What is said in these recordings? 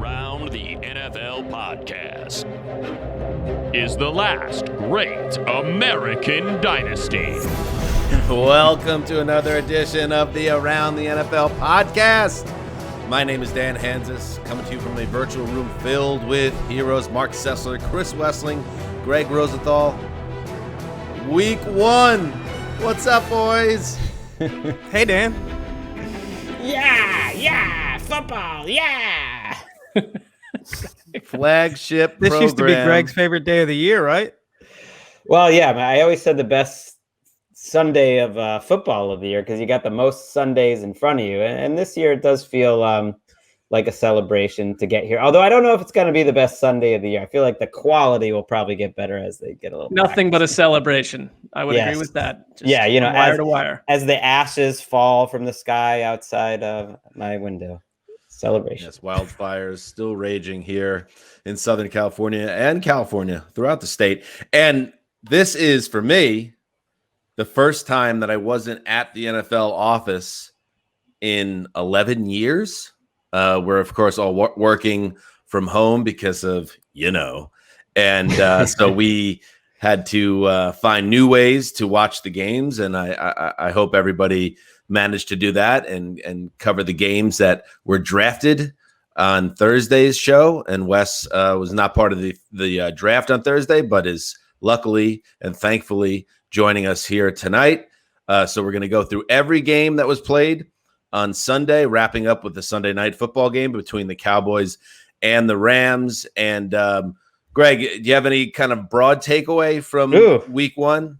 Around the NFL podcast is the last great American dynasty. Welcome to another edition of the Around the NFL podcast. My name is Dan Hansis, coming to you from a virtual room filled with heroes Mark Sessler, Chris Wessling, Greg Rosenthal. Week 1. What's up, boys? Hey, Dan. Yeah, football, yeah. Flagship This program. used to be Greg's favorite day of the year, right? Well, yeah, I always said the best Sunday of football of the year because you got the most Sundays in front of you. And this year it does feel like a celebration to get here. Although I don't know if it's going to be the best Sunday of the year. I feel like the quality will probably get better as they get a little Nothing but a celebration. I would Yes. agree with that. Just Yeah, you know, wire to wire. as the ashes fall from the sky outside of my window. Celebration. Yes, wildfires still raging here in Southern California and California throughout the state. And this is, for me, the first time that I wasn't at the NFL office in 11 years. We're, of course, all working from home because of, and so we had to find new ways to watch the games. And I hope everybody managed to do that and cover the games that were drafted on Thursday's show. And Wes was not part of the draft on Thursday, but is luckily and thankfully joining us here tonight. So we're going to go through every game that was played on Sunday, wrapping up with the Sunday night football game between the Cowboys and the Rams. And Greg, do you have any kind of broad takeaway from week 1?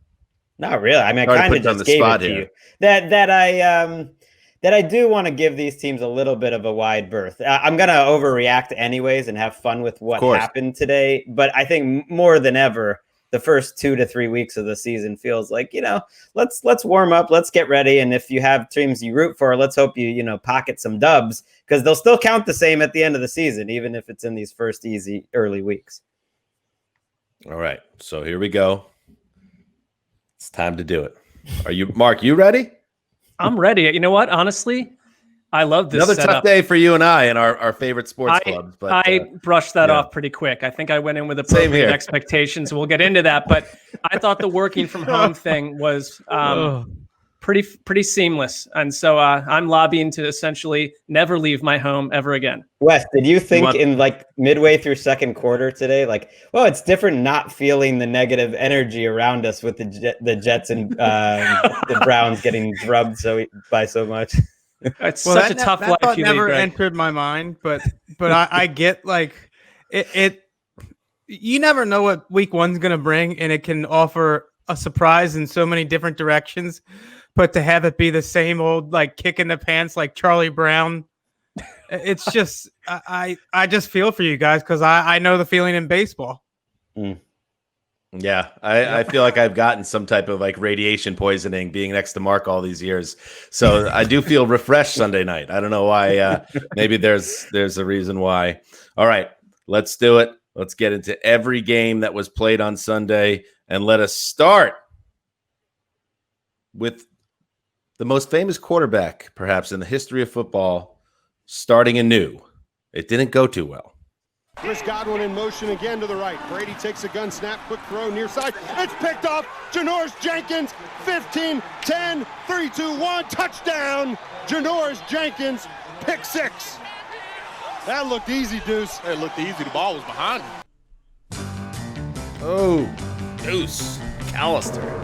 Not really. I mean, I kind of just gave it to you. That I do want to give these teams a little bit of a wide berth. I'm going to overreact anyways and have fun with what happened today. But I think more than ever, the first 2 to 3 weeks of the season feels like, let's warm up, let's get ready. And if you have teams you root for, let's hope you pocket some dubs because they'll still count the same at the end of the season, even if it's in these first easy early weeks. All right. So here we go. It's time to do it. Are you, Mark, you ready? I'm ready. You know what? Honestly, I love this Another setup. tough day for you and I and our favorite sports clubs. But I brushed that off pretty quick. I think I went in with appropriate expectations. We'll get into that. But I thought the working from home thing was pretty seamless. And so I'm lobbying to essentially never leave my home ever again. Wes, did you think in midway through second quarter today, it's different not feeling the negative energy around us with the Jets and the Browns getting drubbed by so much? It's such a tough life. That you never lead, entered my mind, but I get it. You never know what week 1's going to bring, and it can offer a surprise in so many different directions. But to have it be the same old kick in the pants like Charlie Brown, it's just I just feel for you guys because I know the feeling in baseball. Yeah, I feel like I've gotten some type of radiation poisoning being next to Mark all these years. So I do feel refreshed Sunday night. I don't know why. Maybe there's a reason why. All right, let's do it. Let's get into every game that was played on Sunday. And let us start with the most famous quarterback, perhaps, in the history of football, starting anew. It didn't go too well. Chris Godwin in motion again to the right. Brady takes a gun snap, quick throw near side. It's picked off. Janoris Jenkins, 15, 10, 3, 2, 1, touchdown. Janoris Jenkins, pick 6. That looked easy, Deuce. It looked easy. The ball was behind him. Oh, Deuce Callister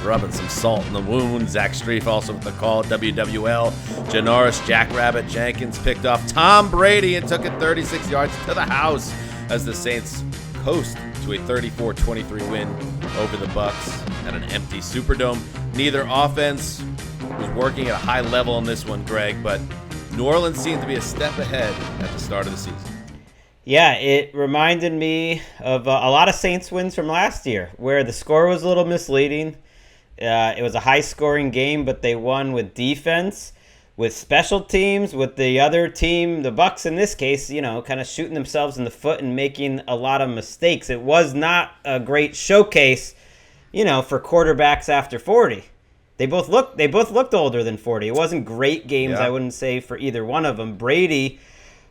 rubbing some salt in the wound. Zach Strief also with the call. WWL. Janoris Jackrabbit Jenkins picked off Tom Brady and took it 36 yards to the house as the Saints coast to a 34-23 win over the Bucs at an empty Superdome. Neither offense was working at a high level on this one, Greg, but New Orleans seemed to be a step ahead at the start of the season. Yeah, it reminded me of a lot of Saints wins from last year where the score was a little misleading. It was a high-scoring game, but they won with defense, with special teams, with the other team, the Bucs in this case, kind of shooting themselves in the foot and making a lot of mistakes. It was not a great showcase, for quarterbacks after 40. They both looked older than 40. It wasn't great games, I wouldn't say, for either one of them. Brady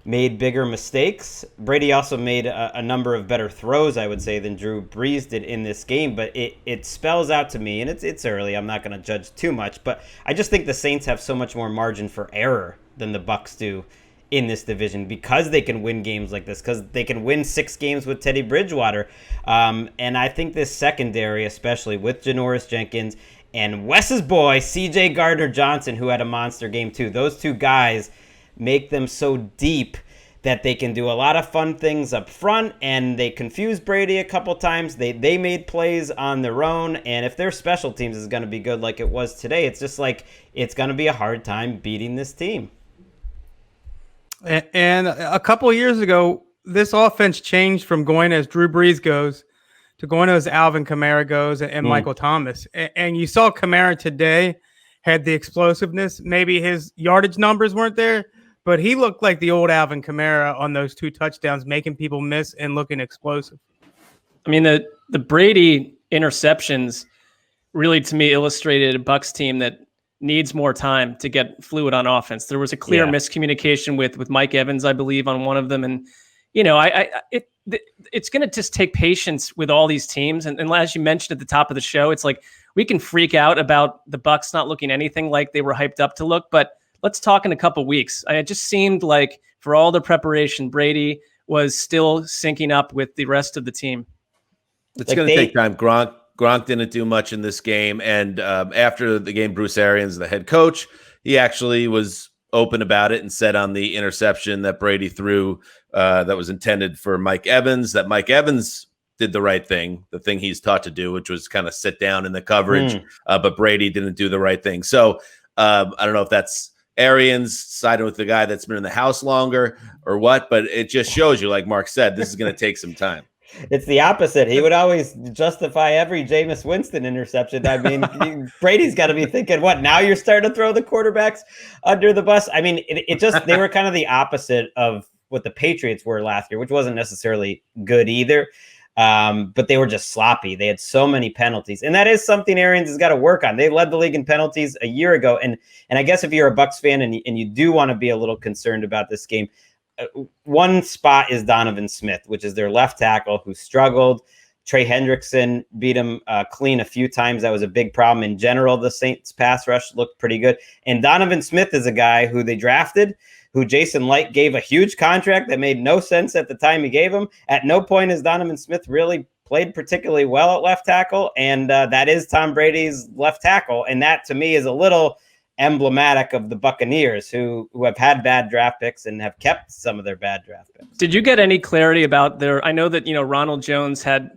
made bigger mistakes. Brady also made a number of better throws, I would say, than Drew Brees did in this game. But it spells out to me, and it's early. I'm not going to judge too much, but I just think the Saints have so much more margin for error than the Bucs do in this division, because they can win games like this, because they can win 6 games with Teddy Bridgewater. And I think this secondary, especially with Janoris Jenkins and Wes's boy, C.J. Gardner-Johnson, who had a monster game too, those two guys make them so deep that they can do a lot of fun things up front, and they confused Brady a couple times. They made plays on their own, and if their special teams is going to be good like it was today, it's just like it's going to be a hard time beating this team. And a couple of years ago, this offense changed from going as Drew Brees goes to going as Alvin Kamara goes and Michael Thomas. And you saw Kamara today had the explosiveness. Maybe his yardage numbers weren't there, but he looked like the old Alvin Kamara on those 2 touchdowns, making people miss and looking explosive. I mean, the Brady interceptions really, to me, illustrated a Bucs team that needs more time to get fluid on offense. There was a clear miscommunication with Mike Evans, I believe, on one of them. And, you know, it's going to just take patience with all these teams. And as you mentioned at the top of the show, it's like we can freak out about the Bucs not looking anything like they were hyped up to look, but let's talk in a couple weeks. It just seemed like for all the preparation, Brady was still syncing up with the rest of the team. It's going to take time. Gronk didn't do much in this game, and after the game, Bruce Arians, the head coach, he actually was open about it and said on the interception that Brady threw that was intended for Mike Evans, that Mike Evans did the right thing, the thing he's taught to do, which was kind of sit down in the coverage, but Brady didn't do the right thing. So I don't know if that's Arians siding with the guy that's been in the house longer or what, but it just shows you, like Mark said, this is going to take some time. It's the opposite. He would always justify every Jameis Winston interception. I mean, Brady's got to be thinking, what, now you're starting to throw the quarterbacks under the bus? I mean, it just, they were kind of the opposite of what the Patriots were last year, which wasn't necessarily good either. But they were just sloppy. They had so many penalties. And that is something Arians has got to work on. They led the league in penalties a year ago. And I guess if you're a Bucs fan and you do want to be a little concerned about this game, one spot is Donovan Smith, which is their left tackle, who struggled. Trey Hendrickson beat him clean a few times. That was a big problem. In general, the Saints pass rush looked pretty good. And Donovan Smith is a guy who they drafted, who Jason Light gave a huge contract that made no sense at the time he gave him. At no point has Donovan Smith really played particularly well at left tackle, and that is Tom Brady's left tackle. And that, to me, is a little emblematic of the Buccaneers, who have had bad draft picks and have kept some of their bad draft picks. Did you get any clarity about their? I know that, you know, Ronald Jones had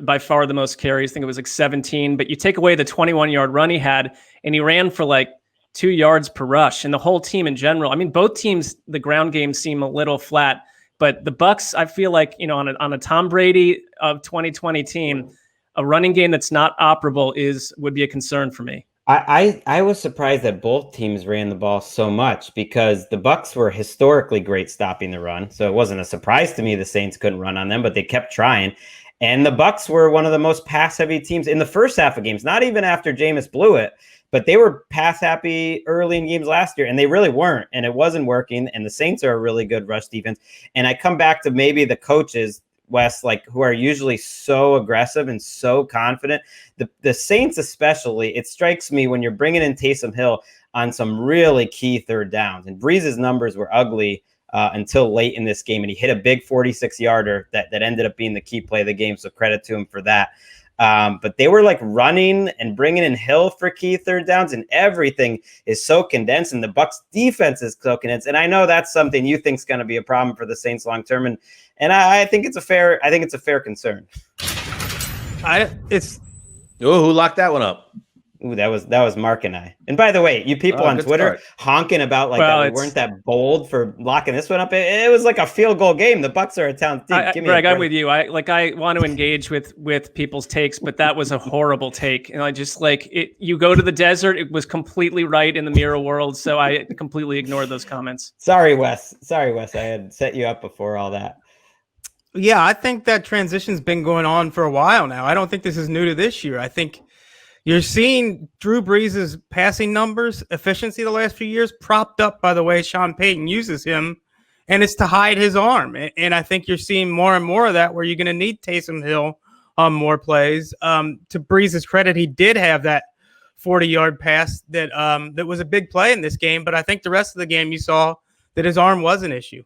by far the most carries. I think it was like 17, but you take away the 21-yard run he had, and he ran for like 2 yards per rush, and the whole team in general. I mean, both teams, the ground game seem a little flat, but the Bucs, I feel like, you know, on a Tom Brady of 2020 team, a running game that's not operable would be a concern for me. I was surprised that both teams ran the ball so much, because the Bucs were historically great stopping the run. So it wasn't a surprise to me the Saints couldn't run on them, but they kept trying. And the Bucs were one of the most pass-heavy teams in the first half of games, not even after Jameis blew it, but they were pass-happy early in games last year, and they really weren't, and it wasn't working, and the Saints are a really good rush defense. And I come back to maybe the coaches, Wes, like, who are usually so aggressive and so confident. The Saints especially, it strikes me when you're bringing in Taysom Hill on some really key third downs. And Breeze's numbers were ugly until late in this game, and he hit a big 46-yarder that ended up being the key play of the game, so credit to him for that. But they were like running and bringing in Hill for key third downs, and everything is so condensed, and the Bucs defense is so condensed. And I know that's something you think is going to be a problem for the Saints long term, and I think it's a fair concern. Who locked that one up? Ooh, that was Mark and I. And by the way, you people on Twitter honking about like that we weren't that bold for locking this one up. It was like a field goal game. The Bucs are a town team. Greg, I'm with you. I want to engage with people's takes, but that was a horrible take. And I just you go to the desert. It was completely right in the mirror world. So I completely ignored those comments. Sorry, Wes. I had set you up before all that. Yeah, I think that transition's been going on for a while now. I don't think this is new to this year. I think you're seeing Drew Brees' passing numbers, efficiency the last few years, propped up by the way Sean Payton uses him and it's to hide his arm. And I think you're seeing more and more of that where you're going to need Taysom Hill on more plays. To Breeze's credit, he did have that 40-yard pass that was a big play in this game, but I think the rest of the game you saw that his arm was an issue.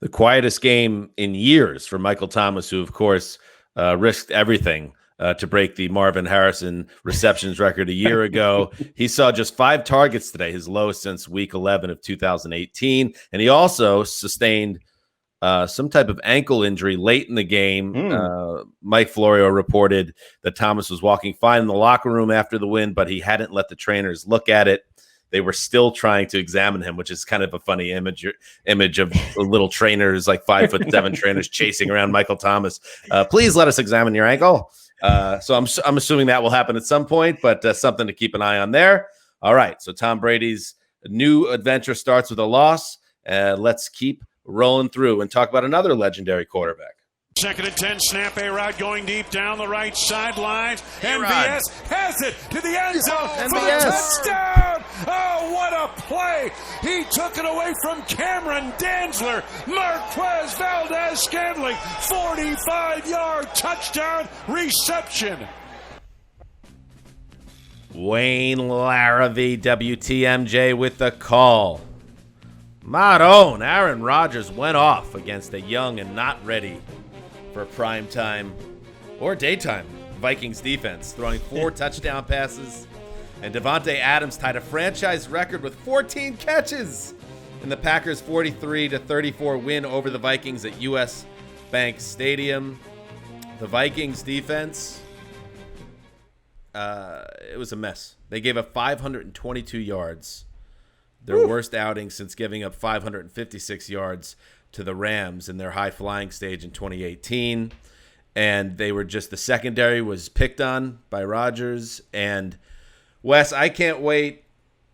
The quietest game in years for Michael Thomas, who, of course, risked everything to break the Marvin Harrison receptions record a year ago. He saw just 5 targets today, his lowest since week 11 of 2018. And he also sustained some type of ankle injury late in the game. Mike Florio reported that Thomas was walking fine in the locker room after the win, but he hadn't let the trainers look at it. They were still trying to examine him, which is kind of a funny image of little trainers, like 5'7" trainers chasing around Michael Thomas. Please let us examine your ankle. So I'm assuming that will happen at some point, but something to keep an eye on there. All right, so Tom Brady's new adventure starts with a loss. Let's keep rolling through and talk about another legendary quarterback. 2nd and 10, snap, A-Rod going deep down the right sideline. MVS has it to the end zone for the touchdown. Oh, what a play. He took it away from Cameron Dantzler. Marquez Valdez-Scantling, 45-yard touchdown reception. Wayne Larrivee, WTMJ with the call. My own Aaron Rodgers went off against a young and not ready for primetime or daytime Vikings defense, throwing 4 touchdown passes. And Devontae Adams tied a franchise record with 14 catches in the Packers' 43-34 win over the Vikings at US Bank Stadium. The Vikings defense, it was a mess. They gave up 522 yards, their worst outing since giving up 556 yards to the Rams in their high-flying stage in 2018. And they were just, the secondary was picked on by Rodgers. And Wes, I can't wait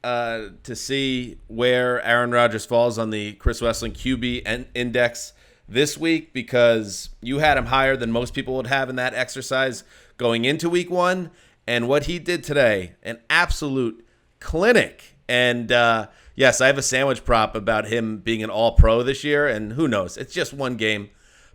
to see where Aaron Rodgers falls on the Chris Wessling QB index this week, because you had him higher than most people would have in that exercise going into week 1. And what he did today, an absolute clinic. And yes, I have a sandwich prop about him being an all-pro this year, and who knows? It's just one game.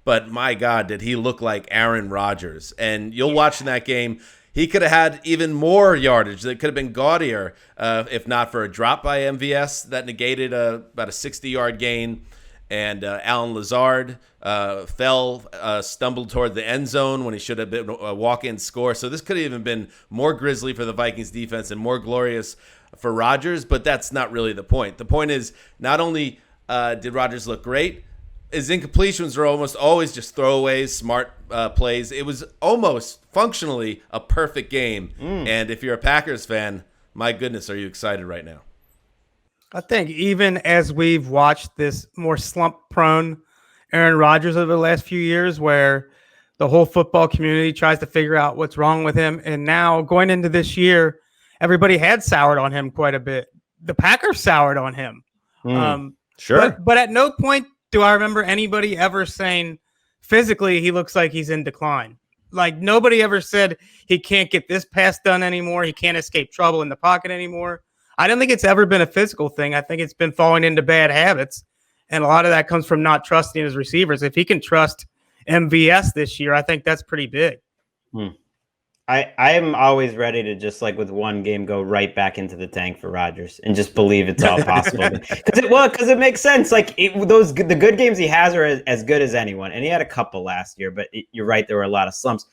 But my God, did he look like Aaron Rodgers. And you'll watch in that game, he could have had even more yardage. That could have been gaudier if not for a drop by MVS that negated about a 60-yard gain. And Alan Lazard stumbled toward the end zone when he should have been a walk-in score. So this could have even been more grisly for the Vikings defense and more glorious for Rodgers, but that's not really the point. The point is, not only did Rodgers look great, his incompletions are almost always just throwaways, smart plays. It was almost functionally a perfect game. And if you're a Packers fan, my goodness, are you excited right now? I think even as we've watched this more slump-prone Aaron Rodgers over the last few years, where the whole football community tries to figure out what's wrong with him, and now going into this year, everybody had soured on him quite a bit. The Packers soured on him. Sure. But at no point do I remember anybody ever saying physically he looks like he's in decline. Like, nobody ever said he can't get this pass done anymore. He can't escape trouble in the pocket anymore. I don't think it's ever been a physical thing. I think it's been falling into bad habits. And a lot of that comes from not trusting his receivers. If he can trust MVS this year, I think that's pretty big. I am always ready to just, like, with one game, go right back into the tank for Rodgers and just believe it's all possible. Because it makes sense. Like, the good games he has are as good as anyone. And he had a couple last year, but you're right, there were a lot of slumps.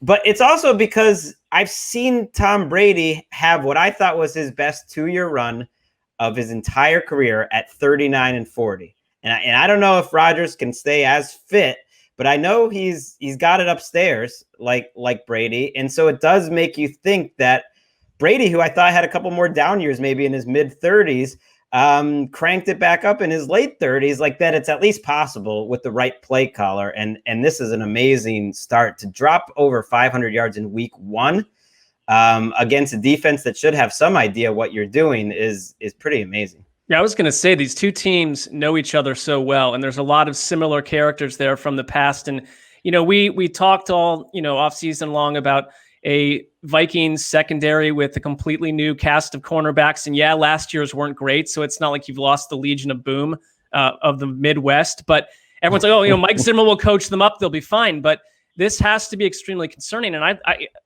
But it's also because I've seen Tom Brady have what I thought was his best 2-year run of his entire career at 39-40. And I don't know if Rodgers can stay as fit, but I know he's got it upstairs like Brady. And so it does make you think that Brady, who I thought had a couple more down years, maybe in his mid-30s, cranked it back up in his late 30s, like that it's at least possible with the right play caller. And this is an amazing start to drop over 500 yards in week 1 against a defense that should have some idea what you're doing is pretty amazing. Yeah, I was going to say these two teams know each other so well, and there's a lot of similar characters there from the past. And, you know, we talked all, off season long about a Vikings secondary with a completely new cast of cornerbacks. And yeah, last year's weren't great, so it's not like you've lost the Legion of Boom. of the Midwest. But everyone's like, oh, Mike Zimmer will coach them up; they'll be fine. But this has to be extremely concerning. And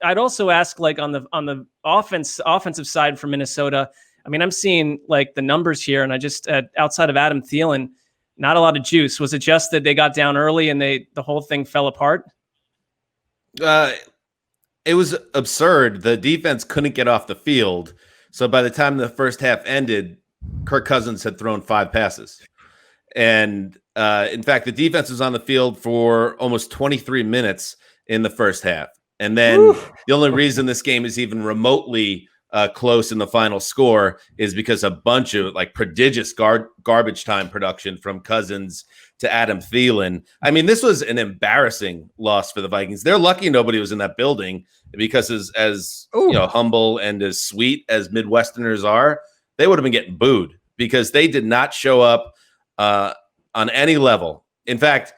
I'd also ask, like, on the offensive side for Minnesota. I mean, I'm seeing like the numbers here, and I just outside of Adam Thielen, not a lot of juice. Was it just that they got down early and the whole thing fell apart? It was absurd. The defense couldn't get off the field. So by the time the first half ended, Kirk Cousins had thrown 5 passes. And in fact, the defense was on the field for almost 23 minutes in the first half. And then the only reason this game is even remotely close in the final score is because a bunch of like prodigious garbage time production from Cousins to Adam Thielen. I mean, this was an embarrassing loss for the Vikings. They're lucky nobody was in that building, because as humble and as sweet as Midwesterners are, they would have been getting booed because they did not show up on any level. In fact,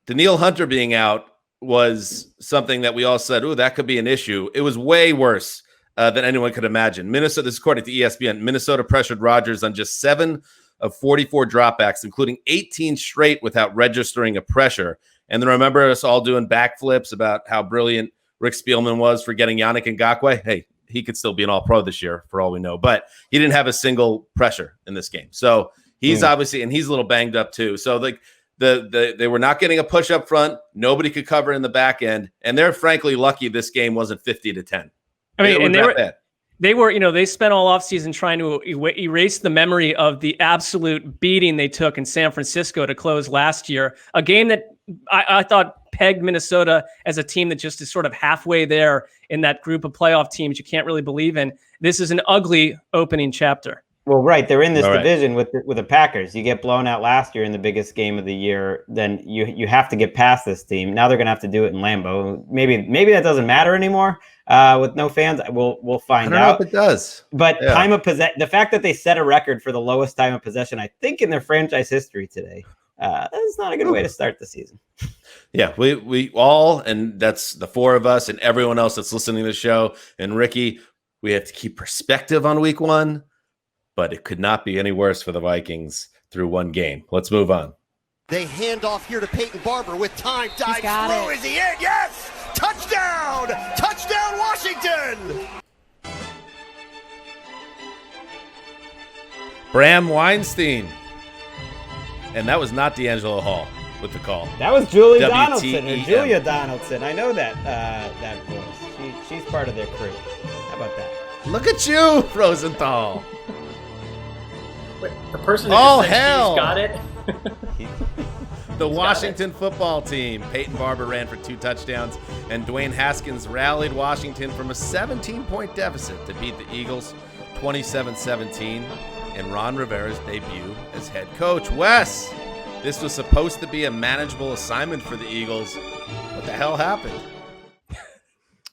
Danielle Hunter being out was something that we all said, oh, that could be an issue. It was way worse than anyone could imagine. Minnesota, this is according to ESPN, Minnesota pressured Rodgers on just 7 of 44 dropbacks, including 18 straight without registering a pressure. And then remember us all doing backflips about how brilliant Rick Spielman was for getting Yannick Ngakoue. Hey, he could still be an all-pro this year for all we know, but he didn't have a single pressure in this game. So he's obviously, and he's a little banged up too. So like they were not getting a push up front. Nobody could cover in the back end. And they're frankly lucky this game wasn't 50-10. I mean, they spent all offseason trying to erase the memory of the absolute beating they took in San Francisco to close last year. A game that I thought pegged Minnesota as a team that just is sort of halfway there in that group of playoff teams you can't really believe in. This is an ugly opening chapter. Well, right. They're in this division with the Packers. You get blown out last year in the biggest game of the year, then you have to get past this team. Now they're going to have to do it in Lambeau. Maybe that doesn't matter anymore with no fans. We'll find out. I don't know if it does. But time of possession, the fact that they set a record for the lowest time of possession, I think, in their franchise history today, that's not a good way to start the season. Yeah, we all, and that's the 4 of us and everyone else that's listening to the show, and Ricky, we have to keep perspective on week 1. But it could not be any worse for the Vikings through one game. Let's move on. They hand off here to Peyton Barber with time. Dives through. Is he in? Yes! Touchdown! Touchdown, Washington! Bram Weinstein. And that was not D'Angelo Hall with the call. That was Julia Donaldson. I know that voice. She's part of their crew. How about that? Look at you, Rosenthal. Wait, the person that hell got it. The Washington football team. Peyton Barber ran for 2 touchdowns, and Dwayne Haskins rallied Washington from a 17-point deficit to beat the Eagles 27-17 in Ron Rivera's debut as head coach. Wes, this was supposed to be a manageable assignment for the Eagles. What the hell happened?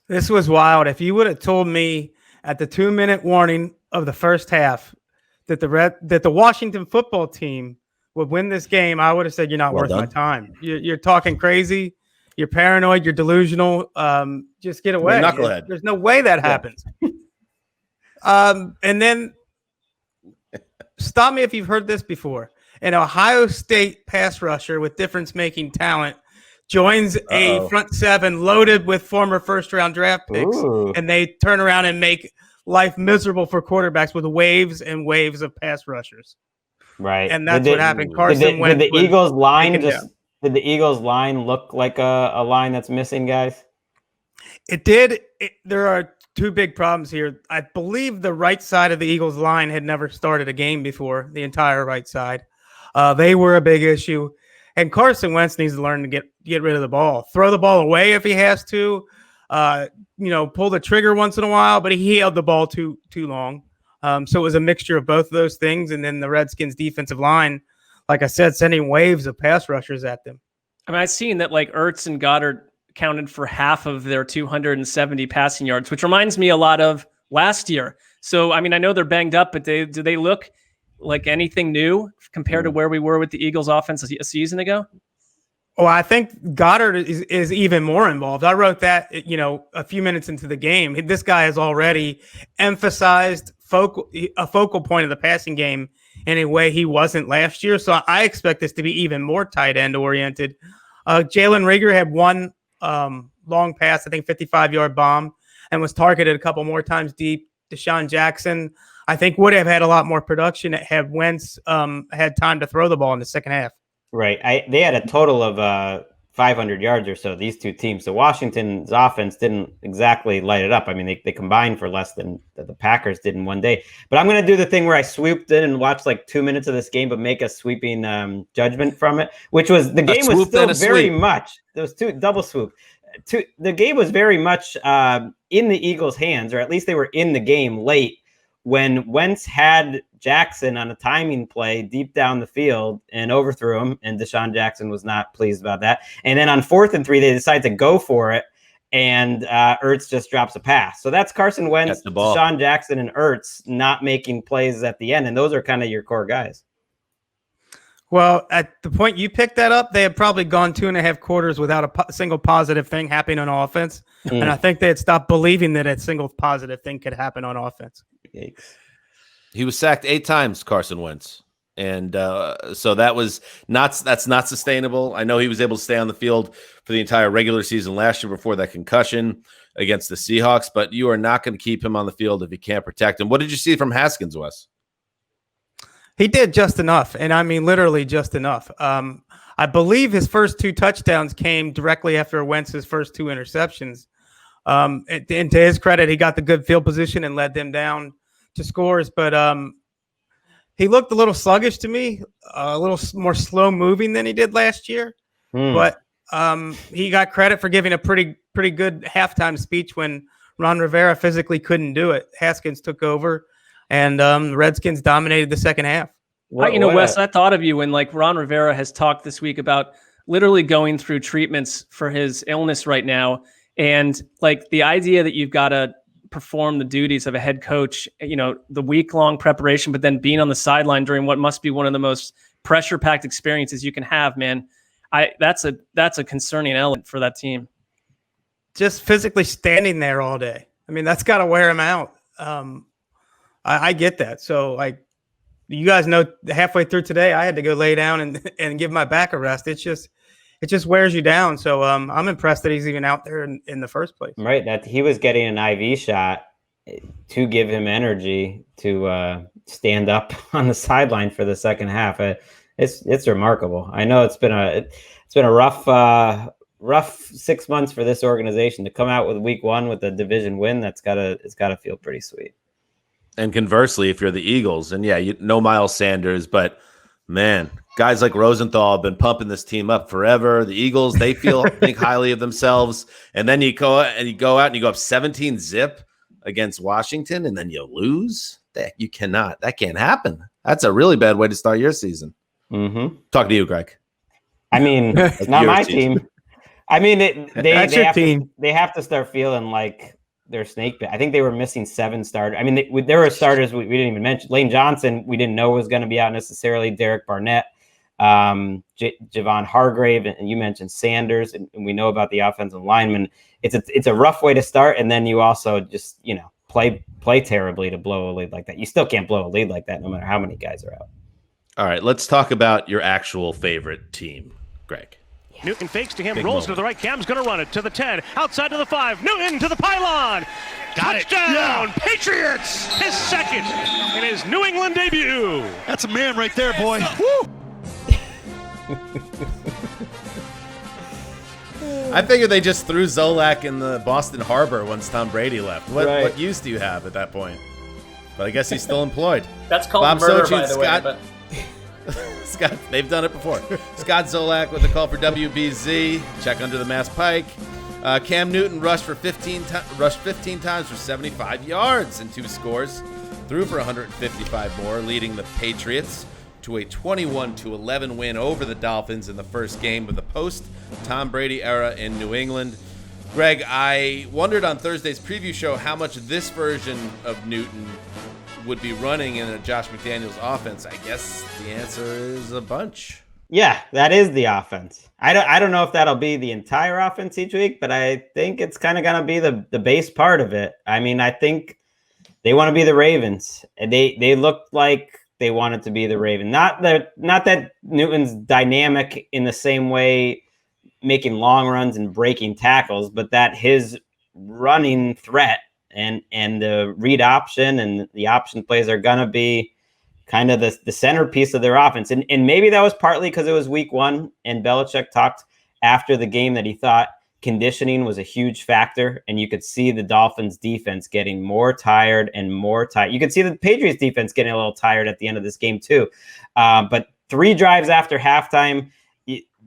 This was wild. If you would have told me at the 2-minute warning of the first half that the Washington football team would win this game, I would have said, you're not worth my time. You're talking crazy. You're paranoid. You're delusional. Just get away. Knucklehead. There's no way that happens. And then stop me if you've heard this before. An Ohio State pass rusher with difference-making talent joins a front 7 loaded with former first-round draft picks, and they turn around and make life miserable for quarterbacks with waves and waves of pass rushers. Right. And that's what happened. Carson did the Eagles line look like a line that's missing, guys? It did. There are 2 big problems here. I believe the right side of the Eagles line had never started a game before, the entire right side. They were a big issue. And Carson Wentz needs to learn to get rid of the ball. Throw the ball away if he has to. Pull the trigger once in a while, but he held the ball too long. So it was a mixture of both of those things. And then the Redskins defensive line, like I said, sending waves of pass rushers at them. I mean, I've seen that like Ertz and Goddard counted for half of their 270 passing yards, which reminds me a lot of last year. So, I mean, I know they're banged up, but do they look like anything new compared to where we were with the Eagles offense a season ago? Oh, I think Goddard is even more involved. I wrote that, a few minutes into the game. This guy has already emphasized a focal point of the passing game in a way he wasn't last year. So I expect this to be even more tight end oriented. Jalen Reagor had one long pass, I think 55-yard bomb, and was targeted a couple more times deep. Deshaun Jackson, I think, would have had a lot more production had Wentz had time to throw the ball in the second half. Right. They had a total of 500 yards or so, these two teams. So Washington's offense didn't exactly light it up. I mean, they combined for less than the Packers did in one day. But I'm going to do the thing where I swooped in and watched like 2 minutes of this game, but make a sweeping judgment from it, which was the game was still very much. There was two double swoop. The game was very much in the Eagles' hands, or at least they were in the game late when Wentz had Jackson on a timing play deep down the field and overthrew him, and Deshaun Jackson was not pleased about that. And then on 4th and 3, they decide to go for it, and Ertz just drops a pass. So that's Carson Wentz, Deshaun Jackson, and Ertz not making plays at the end, and those are kind of your core guys. Well, at the point you picked that up, they had probably gone 2.5 quarters without a single positive thing happening on offense. And I think they had stopped believing that a single positive thing could happen on offense. Yikes. He was sacked 8 times, Carson Wentz. And so that's not sustainable. I know he was able to stay on the field for the entire regular season last year before that concussion against the Seahawks, but you are not going to keep him on the field if you can't protect him. What did you see from Haskins, Wes? He did just enough, and I mean literally just enough. I believe his first 2 touchdowns came directly after Wentz's first 2 interceptions. And to his credit, he got the good field position and led them down to scores. But he looked a little sluggish to me, a little more slow moving than he did last year. But he got credit for giving a pretty good halftime speech when Ron Rivera physically couldn't do it. Haskins took over. And the Redskins dominated the second half. Wes, I thought of you when Ron Rivera has talked this week about literally going through treatments for his illness right now. And the idea that you've got to perform the duties of a head coach, the week-long preparation, but then being on the sideline during what must be one of the most pressure-packed experiences you can have, man. That's a concerning element for that team. Just physically standing there all day. I mean, that's got to wear him out. I get that. So, you guys know, halfway through today, I had to go lay down and give my back a rest. It just wears you down. So, I'm impressed that he's even out there in the first place. Right. That he was getting an IV shot to give him energy to stand up on the sideline for the second half. It's remarkable. I know it's been a rough 6 months for this organization to come out with week 1 with a division win. It's gotta feel pretty sweet. And conversely, if you're the Eagles, and no Miles Sanders, but man, guys like Rosenthal have been pumping this team up forever. The Eagles, they think highly of themselves, and then you go out and you go up 17-0 against Washington, and then you lose. That can't happen. That's a really bad way to start your season. Mm-hmm. Talk to you, Greg. I mean, it's not my team. I mean, they have to start feeling like their snake bit. I think they were missing 7 starters. I mean, there were starters we didn't even mention. Lane Johnson, we didn't know was going to be out necessarily. Derek Barnett, Javon Hargrave, and you mentioned Sanders, and we know about the offensive linemen. It's a rough way to start, and then you also just play terribly to blow a lead like that. You still can't blow a lead like that, no matter how many guys are out. All right, let's talk about your actual favorite team, Greg. Newton fakes to him, rolls to the right. Cam's going to run it to the 10, outside to the 5. Newton to the pylon. Touchdown, Patriots! His second in his New England debut. That's a man right there, boy. Woo! I figured they just threw Zolak in the Boston Harbor once Tom Brady left. What use do you have at that point? But I guess he's still employed. That's called Bob murder, Sochi, by the way. But... Scott, they've done it before. Scott Zolak with the call for WBZ. Check under the Mass Pike. Cam Newton rushed 15 times for 75 yards and 2 scores. Threw for 155 more, leading the Patriots to a 21-11 win over the Dolphins in the first game of the post-Tom Brady era in New England. Greg, I wondered on Thursday's preview show how much this version of Newton would be running in a Josh McDaniels offense. I guess the answer is a bunch. Yeah, that is the offense. I don't know if that'll be the entire offense each week, but I think it's kind of going to be the base part of it. I mean, I think they want to be the Ravens. They looked like they wanted to be the Raven. Not that Newton's dynamic in the same way, making long runs and breaking tackles, but that his running threat and the read option and the option plays are going to be kind of the centerpiece of their offense. And maybe that was partly because it was week 1 and Belichick talked after the game that he thought conditioning was a huge factor, and you could see the Dolphins defense getting more tired and more tired. You could see the Patriots defense getting a little tired at the end of this game too. But 3 drives after halftime,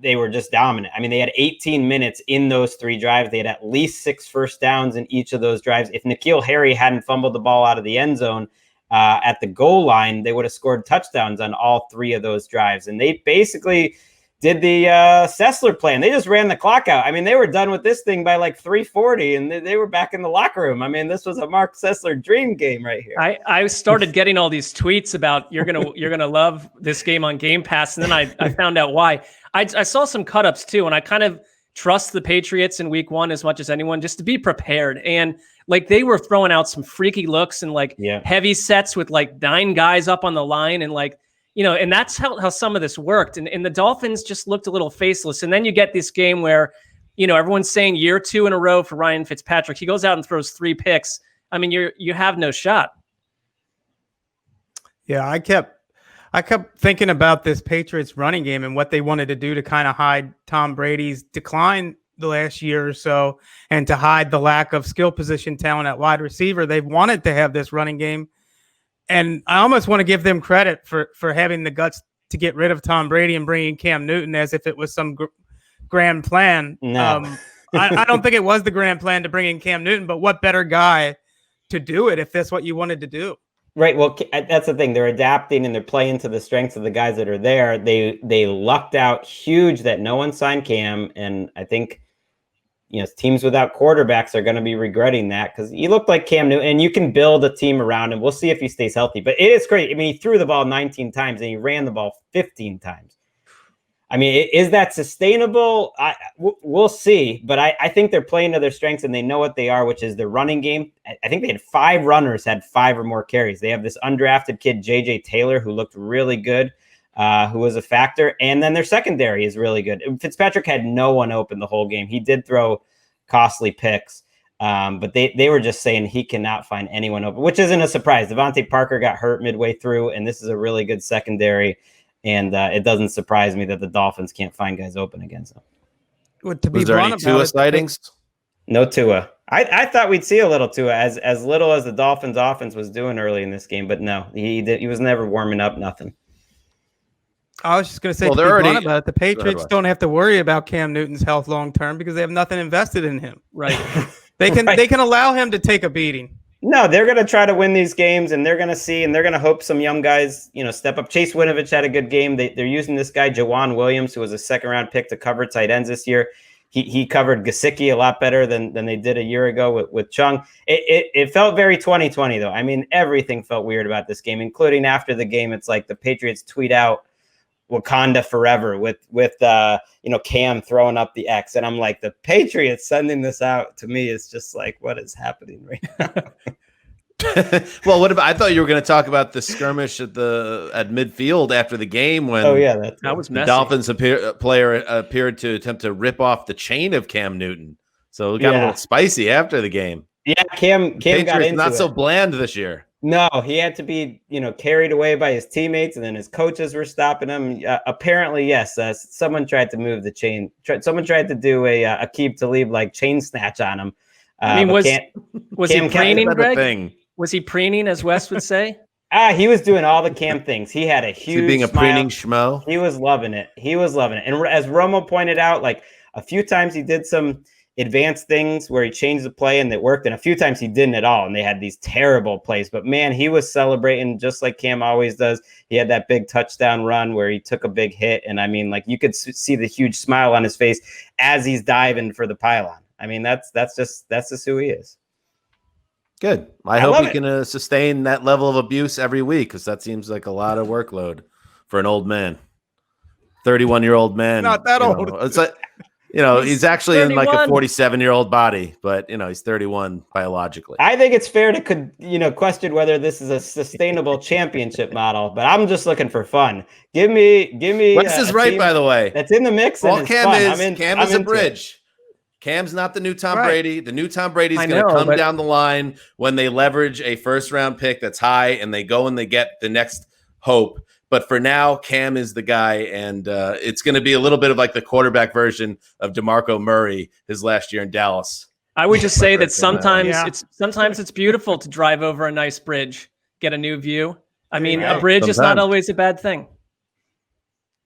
they were just dominant. I mean, they had 18 minutes in those 3 drives. They had at least 6 first downs in each of those drives. If N'Keal Harry hadn't fumbled the ball out of the end zone at the goal line, they would have scored touchdowns on all 3 of those drives. And they basically did the Sessler plan. They just ran the clock out. I mean, they were done with this thing by like 3:40, and they were back in the locker room. I mean, this was a Mark Sessler dream game right here. I started getting all these tweets about you're gonna love this game on Game Pass, and then I found out why. I saw some cut-ups too, and I kind of trust the Patriots in week 1 as much as anyone just to be prepared. And like they were throwing out some freaky looks and like heavy sets with like 9 guys up on the line and like, you know, and that's how some of this worked. And the Dolphins just looked a little faceless. And then you get this game where, you know, everyone's saying year 2 in a row for Ryan Fitzpatrick. He goes out and throws 3 picks. I mean, you have no shot. Yeah, I kept thinking about this Patriots running game and what they wanted to do to kind of hide Tom Brady's decline the last year or so, and to hide the lack of skill position talent at wide receiver. They've wanted to have this running game. And I almost want to give them credit for having the guts to get rid of Tom Brady and bringing Cam Newton as if it was some grand plan. No. I don't think it was the grand plan to bring in Cam Newton, but what better guy to do it if that's what you wanted to do? Right. Well, that's the thing. They're adapting and they're playing to the strengths of the guys that are there. They lucked out huge that no one signed Cam. And I think, you know, teams without quarterbacks are going to be regretting that because he looked like Cam Newton, and you can build a team around him. We'll see if he stays healthy, but it is great. I mean, he threw the ball 19 times and he ran the ball 15 times. I mean, is that sustainable? We'll see, but I think they're playing to their strengths and they know what they are, which is their running game. I think they had 5 runners had 5 or more carries. They have this undrafted kid, JJ Taylor, who looked really good, who was a factor. And then their secondary is really good. Fitzpatrick had no one open the whole game. He did throw costly picks, but they were just saying he cannot find anyone open, which isn't a surprise. Devontae Parker got hurt midway through, and this is a really good secondary. And it doesn't surprise me that the Dolphins can't find guys open against them. Was there any Tua sightings? No Tua. I thought we'd see a little Tua, as little as the Dolphins offense was doing early in this game, but no, he was never warming up, nothing. I was just going to say, the Patriots don't have to worry about Cam Newton's health long term because they have nothing invested in him. Right. They can allow him to take a beating. No, they're going to try to win these games, and they're going to see, and they're going to hope some young guys, you know, step up. Chase Winovich had a good game. They're using this guy, Jawan Williams, who was a second-round pick to cover tight ends this year. He covered Gesicki a lot better than they did a year ago with Chung. It felt very 2020, though. I mean, everything felt weird about this game, including after the game. It's like the Patriots tweet out Wakanda forever with Cam throwing up the X. And I'm like, the Patriots sending this out to me is just like, what is happening right now? Well, what about, I thought you were going to talk about the skirmish at midfield after the game when that was messy. The Dolphins player appeared to attempt to rip off the chain of Cam Newton. So it got a little spicy after the game. Yeah, Cam got into not it. so bland this year. No, he had to be, carried away by his teammates, and then his coaches were stopping him. Apparently, yes, someone tried to move the chain. Someone tried to do a Aqib Talib like chain snatch on him. Was he preening, Greg? Was he preening, as Wes would say? He was doing all the Cam things. He had a huge being a smile. preening schmo. He was loving it. And as Romo pointed out, like a few times he did some advanced things where he changed the play and it worked, and a few times he didn't at all, and they had these terrible plays. But man, he was celebrating just like Cam always does. He had that big touchdown run where he took a big hit, and I mean, like, you could see the huge smile on his face as he's diving for the pylon. I mean, that's just who he is. Good. I hope he can sustain that level of abuse every week, because that seems like a lot of workload for an old man. 31-year-old man. Not that old. It's like He's actually 31. In like a 47-year-old body, but he's 31 biologically. I think it's fair to question whether this is a sustainable championship model, but I'm just looking for fun. Give me. Wes is right, by the way. That's in the mix. All Cam is. Cam is a bridge. Cam's not the new Tom Brady. The new Tom Brady is going to come down the line when they leverage a first-round pick that's high and they go and they get the next hope. But for now, Cam is the guy, and it's going to be a little bit of like the quarterback version of DeMarco Murray his last year in Dallas. I would just say that sometimes it's beautiful to drive over a nice bridge, get a new view. I mean, a bridge is not always a bad thing.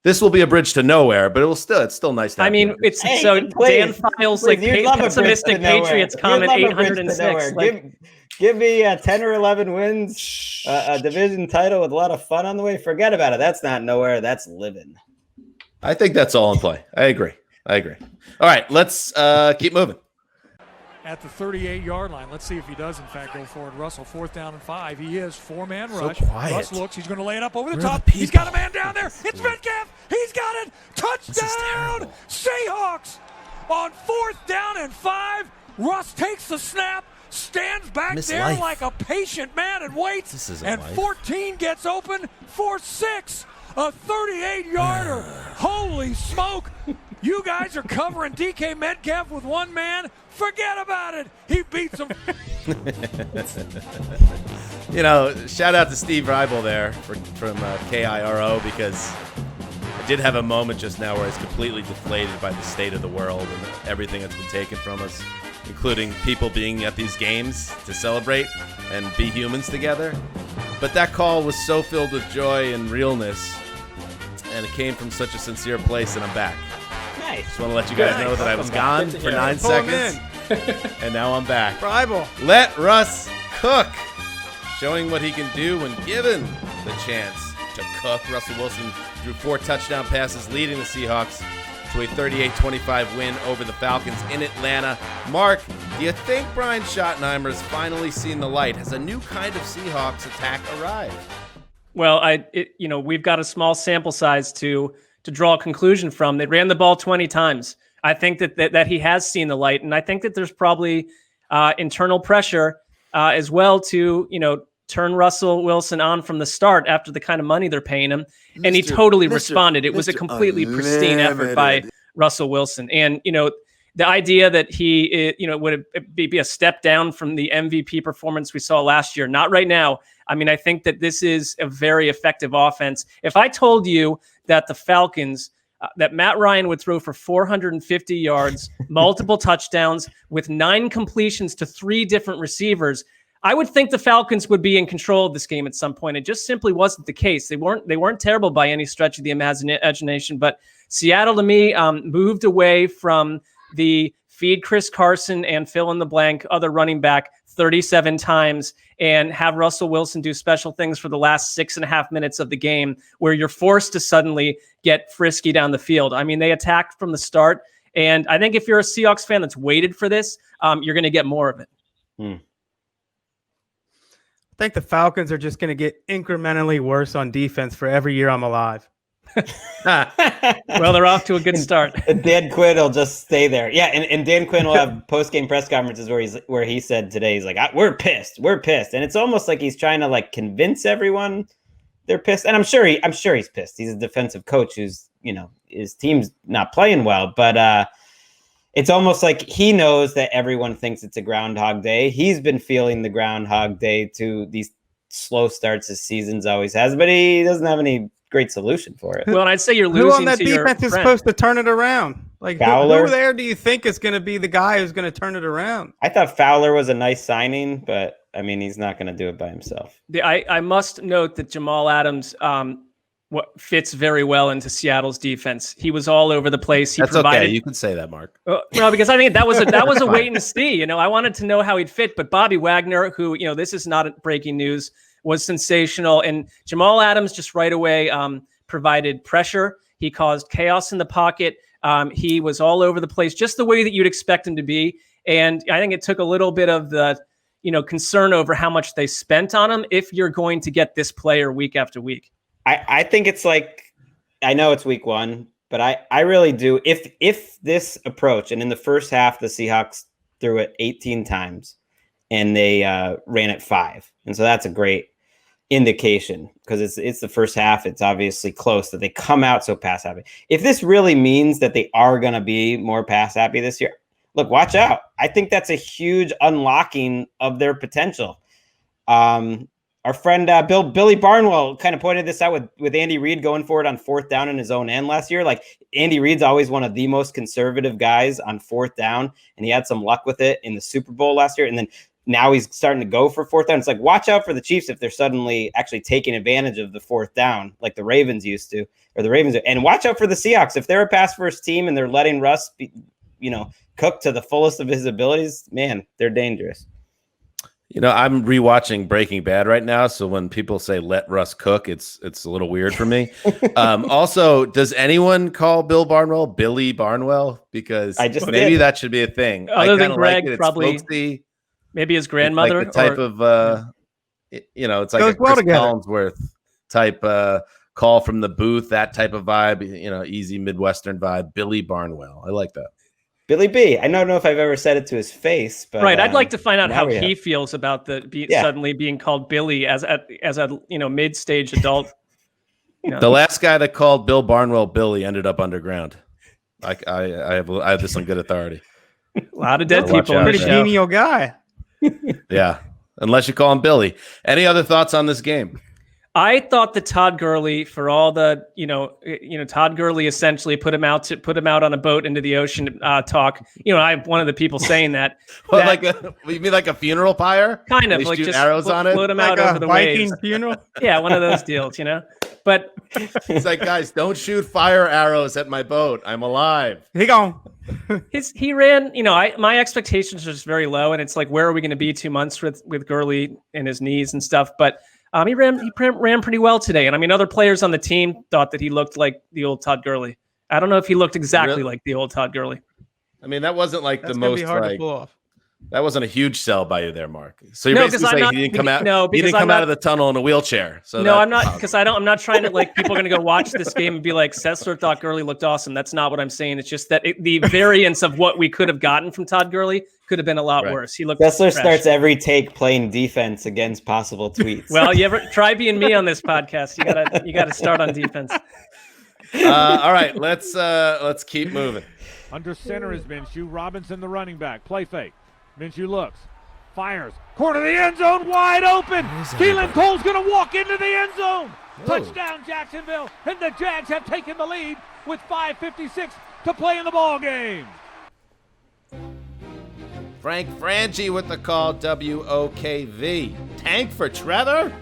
This will be a bridge to nowhere, but it's still nice. I mean, Dan Files like pessimistic Patriots comment 806. Give me 10 or 11 wins, a division title with a lot of fun on the way. Forget about it. That's not nowhere. That's living. I think that's all in play. I agree. All right, let's keep moving. At the 38-yard line. Let's see if he does, in fact, go forward. Russell, 4th down and 5. He is 4-man rush. So quiet. Russ looks. He's going to lay it up over the top. He's got a man down there. It's Metcalf. He's got it. Touchdown. Seahawks on 4th down and 5. Russ takes the snap, stands back there like a patient man and waits. And 14 gets open for 6. A 38-yarder. Holy smoke. You guys are covering DK Metcalf with one man. Forget about it. He beats him. Shout out to Steve Reibel there from KIRO, because I did have a moment just now where I was completely deflated by the state of the world and everything that's been taken from us, including people being at these games to celebrate and be humans together. But that call was so filled with joy and realness, and it came from such a sincere place, and I'm back. Nice. Just want to let you guys know that I was gone for 9 seconds, and now I'm back. Bible. Let Russ cook, showing what he can do when given the chance to cook. Russell Wilson threw 4 touchdown passes, leading the Seahawks to a 38-25 win over the Falcons in Atlanta. Mark, do you think Brian Schottenheimer's finally seen the light? Has a new kind of Seahawks attack arrived? Well, we've got a small sample size to draw a conclusion from. They ran the ball 20 times. I think that he has seen the light, and I think that there's probably internal pressure as well to turn Russell Wilson on from the start after the kind of money they're paying him, and he totally responded. It was a completely pristine effort by Russell Wilson, and the idea that he would be a step down from the MVP performance we saw last year. Not right now. I mean, I think that this is a very effective offense. If I told you that the Falcons, that Matt Ryan would throw for 450 yards, multiple touchdowns with 9 completions to 3 different receivers, I would think the Falcons would be in control of this game at some point. It just simply wasn't the case. They weren't terrible by any stretch of the imagination, but Seattle to me moved away from the feed Chris Carson and fill in the blank other running back 37 times and have Russell Wilson do special things for the last 6.5 minutes of the game where you're forced to suddenly get frisky down the field. I mean, they attacked from the start, and I think if you're a Seahawks fan that's waited for this, you're going to get more of it. I think the Falcons are just going to get incrementally worse on defense for every year I'm alive. Well, they're off to a good start. Dan Quinn will just stay there. Yeah, and Dan Quinn will have post-game press conferences where he said today, he's like, we're pissed. And it's almost like he's trying to convince everyone they're pissed. And I'm sure he's pissed. He's a defensive coach who's, his team's not playing well, but it's almost like he knows that everyone thinks it's a Groundhog Day. He's been feeling the Groundhog Day to these slow starts his season's always has, but he doesn't have any great solution for it. Well, and I'd say you're losing. Who on that defense is supposed to turn it around? Who there do you think is going to be the guy who's going to turn it around? I thought Fowler was a nice signing, but I mean, he's not going to do it by himself. I must note that Jamal Adams fits very well into Seattle's defense. He was all over the place. That's okay. You can say that, Mark. No, because I think that was a wait and see. I wanted to know how he'd fit, but Bobby Wagner, who this is not breaking news, was sensational. And Jamal Adams just right away provided pressure. He caused chaos in the pocket. He was all over the place, just the way that you'd expect him to be. And I think it took a little bit of the, concern over how much they spent on him if you're going to get this player week after week. I think it's I know it's week 1, but I really do. If this approach, and in the first half, the Seahawks threw it 18 times and they ran it 5. And so that's a great indication because it's the first half. It's obviously close that they come out so pass happy. If this really means that they are going to be more pass happy this year, look, watch out. I think that's a huge unlocking of their potential. Our friend Billy Barnwell kind of pointed this out with Andy Reid going for it on 4th down in his own end last year. Like, Andy Reid's always one of the most conservative guys on 4th down, and he had some luck with it in the Super Bowl last year. And then now he's starting to go for 4th down. It's like, watch out for the Chiefs if they're suddenly actually taking advantage of the 4th down like the Ravens used to, or the Ravens. And watch out for the Seahawks. If they're a pass-first team and they're letting Russ cook to the fullest of his abilities, man, they're dangerous. I'm rewatching Breaking Bad right now, so when people say "let Russ cook," it's a little weird for me. Also, does anyone call Bill Barnwell Billy Barnwell? Because maybe that should be a thing. Other than Greg, probably folksy. Maybe his grandmother. It's like the type of it's like a Chris Collinsworth type call from the booth, that type of vibe. Easy Midwestern vibe. Billy Barnwell. I like that. Billy B. I don't know if I've ever said it to his face, but right. I'd like to find out how he feels about suddenly being called Billy as a mid-stage adult. The last guy that called Bill Barnwell Billy ended up underground. I have this on good authority. A lot of dead people. Pretty genial guy. Yeah, unless you call him Billy. Any other thoughts on this game? I thought that Todd Gurley, for all the Todd Gurley essentially put him out on a boat into the ocean talk. I'm one of the people saying that. You mean like a funeral pyre? Kind of, like just arrows on it, float him out over the Viking waves. Funeral. Yeah, one of those deals, But it's like, guys, don't shoot fire arrows at my boat. I'm alive. He gone. He ran. My expectations are just very low, and it's like, where are we going to be 2 months with Gurley and his knees and stuff? But he ran pretty well today. And other players on the team thought that he looked like the old Todd Gurley. I don't know if he looked exactly like the old Todd Gurley. That wasn't like That's the most be hard to pull off. That wasn't a huge sell by you there, Mark. So you're basically saying he didn't come out. No, he didn't come out of the tunnel in a wheelchair. So no, I'm not, because I'm not trying to people are going to go watch this game and be like, Sessler thought Gurley looked awesome. That's not what I'm saying. It's just that the variance of what we could have gotten from Todd Gurley could have been a lot worse. He looked. Sessler starts every take playing defense against possible tweets. Well, you ever try being me on this podcast? You gotta start on defense. All right, let's keep moving. Under center is Minshew. Robinson, the running back. Play fake. Minshew looks. Fires. Corner of the end zone. Wide open. Keelan Cole's going to walk into the end zone. Whoa. Touchdown, Jacksonville. And the Jags have taken the lead with 5:56 to play in the ball game. Frank Frangie with the call. WOKV. Tank for Trevor?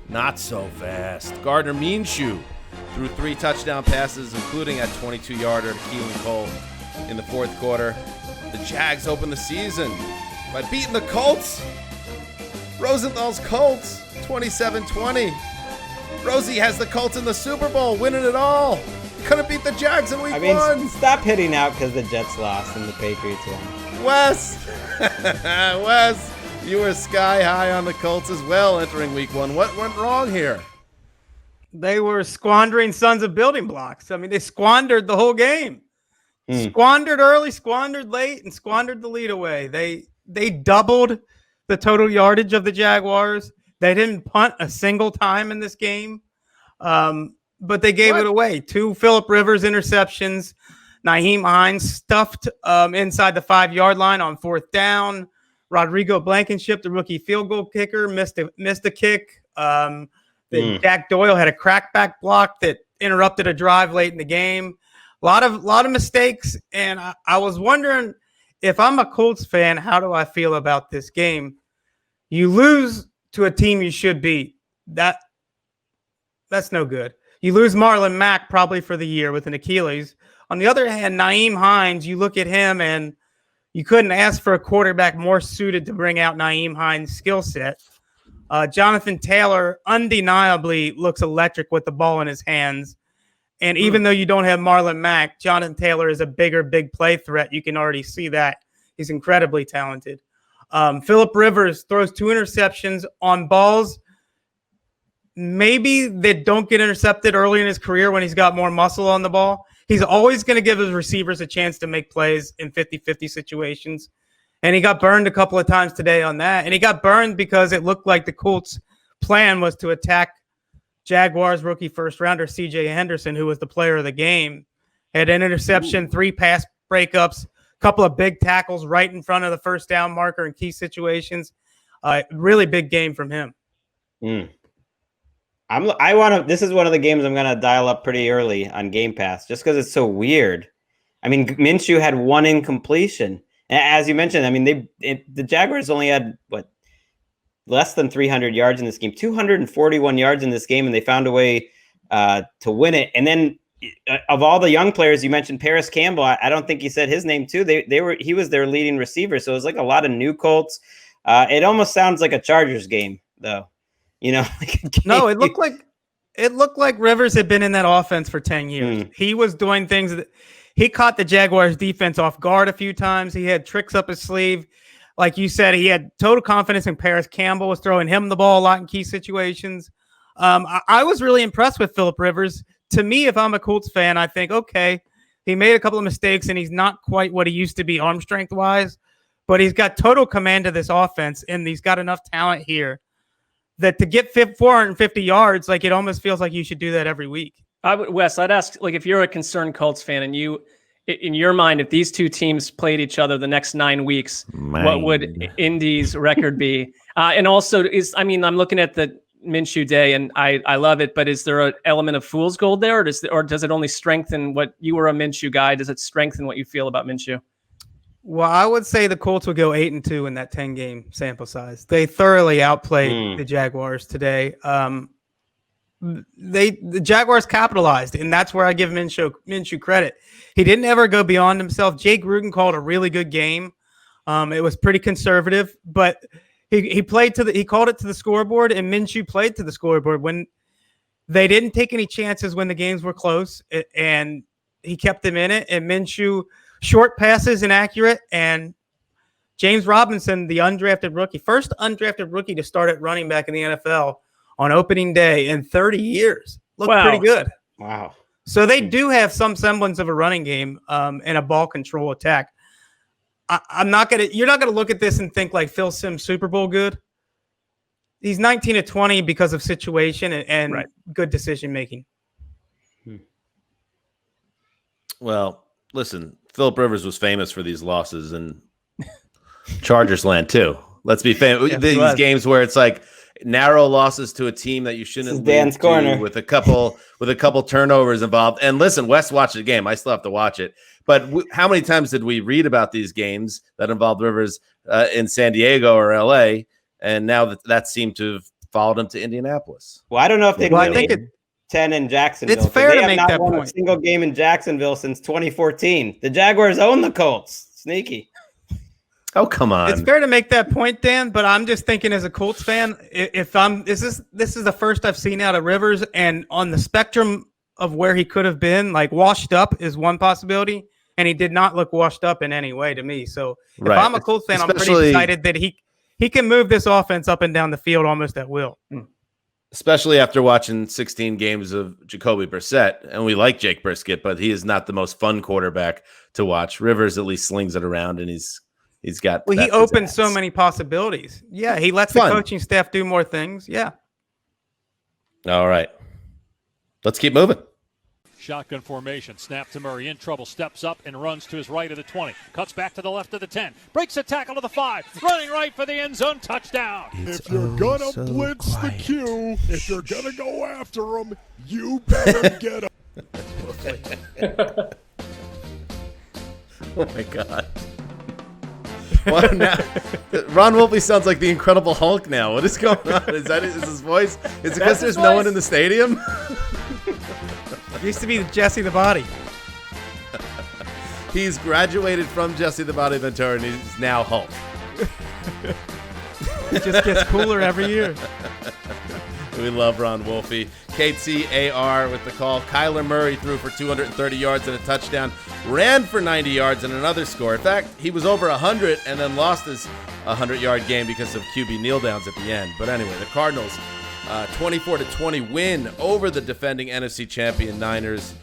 Not so fast. Gardner Minshew threw 3 touchdown passes, including a 22-yarder to Keelan Cole in the 4th quarter. The Jags open the season by beating the Colts. Rosenthal's Colts, 27-20. Rosie has the Colts in the Super Bowl, winning it all. Couldn't beat the Jags in week 1. Stop hitting out because the Jets lost and the Patriots won. Wes, you were sky high on the Colts as well entering week 1. What went wrong here? They were squandering sons of building blocks. They squandered the whole game. Squandered early, squandered late, and squandered the lead away. They doubled the total yardage of the Jaguars. They didn't punt a single time in this game, but they gave it away. 2 Phillip Rivers interceptions. Nyheim Hines stuffed inside the 5-yard line on 4th down. Rodrigo Blankenship, the rookie field goal kicker, missed a kick. Jack Doyle had a crackback block that interrupted a drive late in the game. A lot of mistakes, and I was wondering, if I'm a Colts fan, how do I feel about this game? You lose to a team you should beat. That's no good. You lose Marlon Mack probably for the year with an Achilles. On the other hand, Nyheim Hines, you look at him and you couldn't ask for a quarterback more suited to bring out Nyheim Hines' skill set. Jonathan Taylor undeniably looks electric with the ball in his hands. And even though you don't have Marlon Mack, Jonathan Taylor is a big play threat. You can already see that. He's incredibly talented. Phillip Rivers throws 2 interceptions on balls maybe that don't get intercepted early in his career when he's got more muscle on the ball. He's always going to give his receivers a chance to make plays in 50-50 situations. And he got burned a couple of times today on that. And he got burned because it looked like the Colts' plan was to attack Jaguars rookie first-rounder C.J. Henderson, who was the player of the game. Had an interception, 3 pass breakups, a couple of big tackles right in front of the first down marker in key situations. Really big game from him. This is one of the games I'm going to dial up pretty early on Game Pass just because it's so weird. I mean, Minshew had 1 incompletion. As you mentioned, I mean, the Jaguars only had, less than 300 yards in this game, 241 yards in this game, and they found a way to win it. And then of all the young players, you mentioned Paris Campbell. I don't think he said his name too. He was their leading receiver. So it was like a lot of new Colts. It almost sounds like a Chargers game, though. No, it looked like Rivers had been in that offense for 10 years. He was doing things that he caught the Jaguars defense off guard a few times. He had tricks up his sleeve. Like you said, he had total confidence in Paris Campbell, was throwing him the ball a lot in key situations. I was really impressed with Phillip Rivers. To me, if I'm a Colts fan, I think, okay, he made a couple of mistakes and he's not quite what he used to be arm strength wise, but he's got total command of this offense and he's got enough talent here that to get 450 yards, it almost feels like you should do that every week. Wes, I'd ask, if you're a concerned Colts fan and you, in your mind, if these two teams played each other the next 9 weeks, what would Indy's record be? And also, I'm looking at the Minshew day and I love it, but is there an element of fool's gold there, or does it only strengthen what you were a Minshew guy? Does it strengthen what you feel about Minshew? Well, I would say the Colts would go 8-2 in that 10-game sample size. They thoroughly outplayed the Jaguars today. The Jaguars capitalized, and that's where I give Minshew credit. He didn't ever go beyond himself. Jay Gruden called a really good game. It was pretty conservative, but he played he called it to the scoreboard, and Minshew played to the scoreboard when they didn't take any chances when the games were close, and he kept them in it. And Minshew, short passes inaccurate, and James Robinson, the undrafted rookie, first undrafted rookie to start at running back in the NFL on opening day in 30 years. Looked pretty good. Wow. So they do have some semblance of a running game and a ball control attack. You're not gonna look at this and think like Phil Simms Super Bowl good. He's 19-20 because of situation and good decision making. Well, listen, Phillip Rivers was famous for these losses in Chargers land too. Let's be famous. These games where it's like narrow losses to a team that you shouldn't lose to with a couple turnovers involved. And listen, Wes watched the game. I still have to watch it. But how many times did we read about these games that involved Rivers in San Diego or LA? And now that seemed to have followed him to Indianapolis. Well, I don't know if they win 10 in Jacksonville. It's fair to make that won point. A single game in Jacksonville since 2014. The Jaguars own the Colts. Sneaky. Oh, come on. It's fair to make that point, Dan, but I'm just thinking as a Colts fan, this is the first I've seen out of Rivers, and on the spectrum of where he could have been, washed up is one possibility, and he did not look washed up in any way to me. So if I'm a Colts fan, I'm pretty excited that he can move this offense up and down the field almost at will. Especially after watching 16 games of Jacoby Brissett, and we like Jake Brisket, but he is not the most fun quarterback to watch. Rivers at least slings it around, and he's got. Well, he opens so many possibilities. Yeah, he lets the coaching staff do more things. Yeah. All right, let's keep moving. Shotgun formation. Snap to Murray. In trouble. Steps up and runs to his right of the 20. Cuts back to the left of the 10. Breaks a tackle to the 5. Running right for the end zone. Touchdown. If you're going to blitz the Q, if you're going to go after him, you better get him. Oh, my God. Well, now, Ron Wolpe sounds like the Incredible Hulk now. What is going on? Is his voice? Is it because there's no one in the stadium? Used to be Jesse the Body. He's graduated from Jesse the Body Ventura, and he's now Hulk. It just gets cooler every year. We love Ron Wolpe. KTAR with the call. Kyler Murray threw for 230 yards and a touchdown, ran for 90 yards and another score. In fact, he was over 100 and then lost his 100-yard game because of QB kneel downs at the end. But anyway, the Cardinals 24-20 win over the defending NFC champion Niners.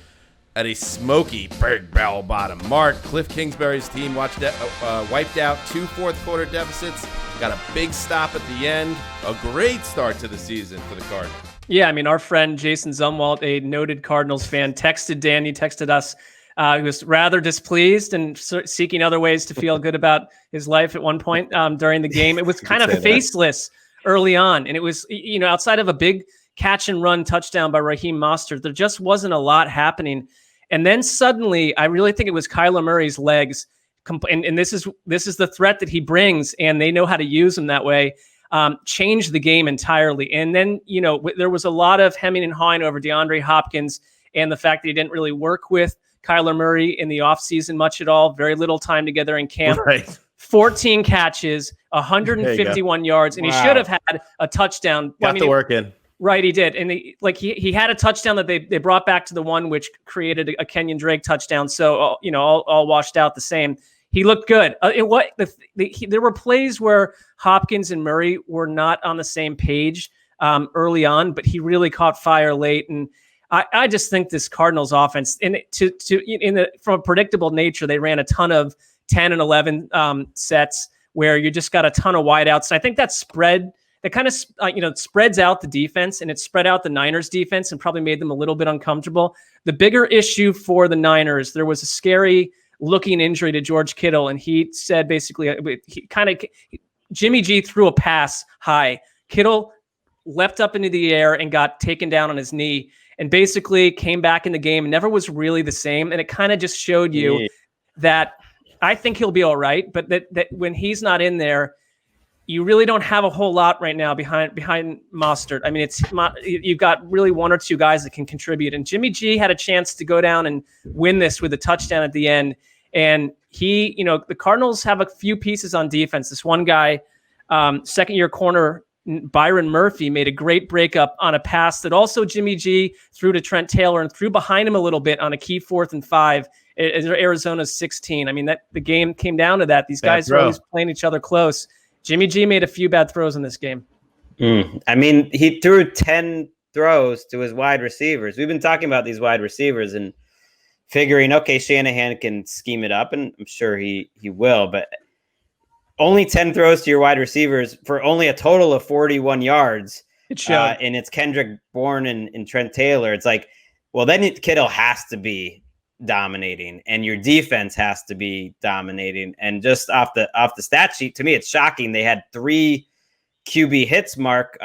at a smoky big bell bottom. Mark, Cliff Kingsbury's team wiped out 2 fourth-quarter deficits, got a big stop at the end. A great start to the season for the Cardinals. Yeah, I mean, our friend Jason Zumwalt, a noted Cardinals fan, texted us. He was rather displeased and seeking other ways to feel good about his life at one point during the game. It was kind of faceless early on, and it was, outside of a big catch-and-run touchdown by Raheem Mostert, there just wasn't a lot happening. And then suddenly, I really think it was Kyler Murray's legs, and this is the threat that he brings, and they know how to use him that way, changed the game entirely. And then, there was a lot of hemming and hawing over DeAndre Hopkins and the fact that he didn't really work with Kyler Murray in the offseason much at all, very little time together in camp. Right. 14 catches, 151 yards, and he should have had a touchdown. Got the work in. Right, he did. And he had a touchdown that they brought back to the one, which created a Kenyon Drake touchdown. So, all washed out the same. He looked good. There were plays where Hopkins and Murray were not on the same page early on, but he really caught fire late. And I just think this Cardinals offense, from a predictable nature, they ran a ton of 10 and 11 sets where you just got a ton of wideouts. I think that spread. That kind of, spreads out the defense, and it spread out the Niners defense and probably made them a little bit uncomfortable. The bigger issue for the Niners, there was a scary looking injury to George Kittle, and he said basically, Jimmy G threw a pass high. Kittle leapt up into the air and got taken down on his knee, and basically came back in the game and never was really the same. And it kind of just showed you that I think he'll be all right, but that when he's not in there, you really don't have a whole lot right now behind Mostert. I mean, you've got really one or two guys that can contribute. And Jimmy G had a chance to go down and win this with a touchdown at the end. And the Cardinals have a few pieces on defense. This one guy, second-year corner Byron Murphy, made a great breakup on a pass that also Jimmy G threw to Trent Taylor and threw behind him a little bit on a key 4th and 5. Arizona's 16. I mean, the game came down to that. These guys are always playing each other close. Jimmy G made a few bad throws in this game. I mean, he threw 10 throws to his wide receivers. We've been talking about these wide receivers and figuring, okay, Shanahan can scheme it up, and I'm sure he will, but only 10 throws to your wide receivers for only a total of 41 yards. It showed. And it's Kendrick Bourne and Trent Taylor. It's like, well, then Kittle has to be dominating, and your defense has to be dominating. And just off the stat sheet, to me, it's shocking. They had 3 QB hits, Mark,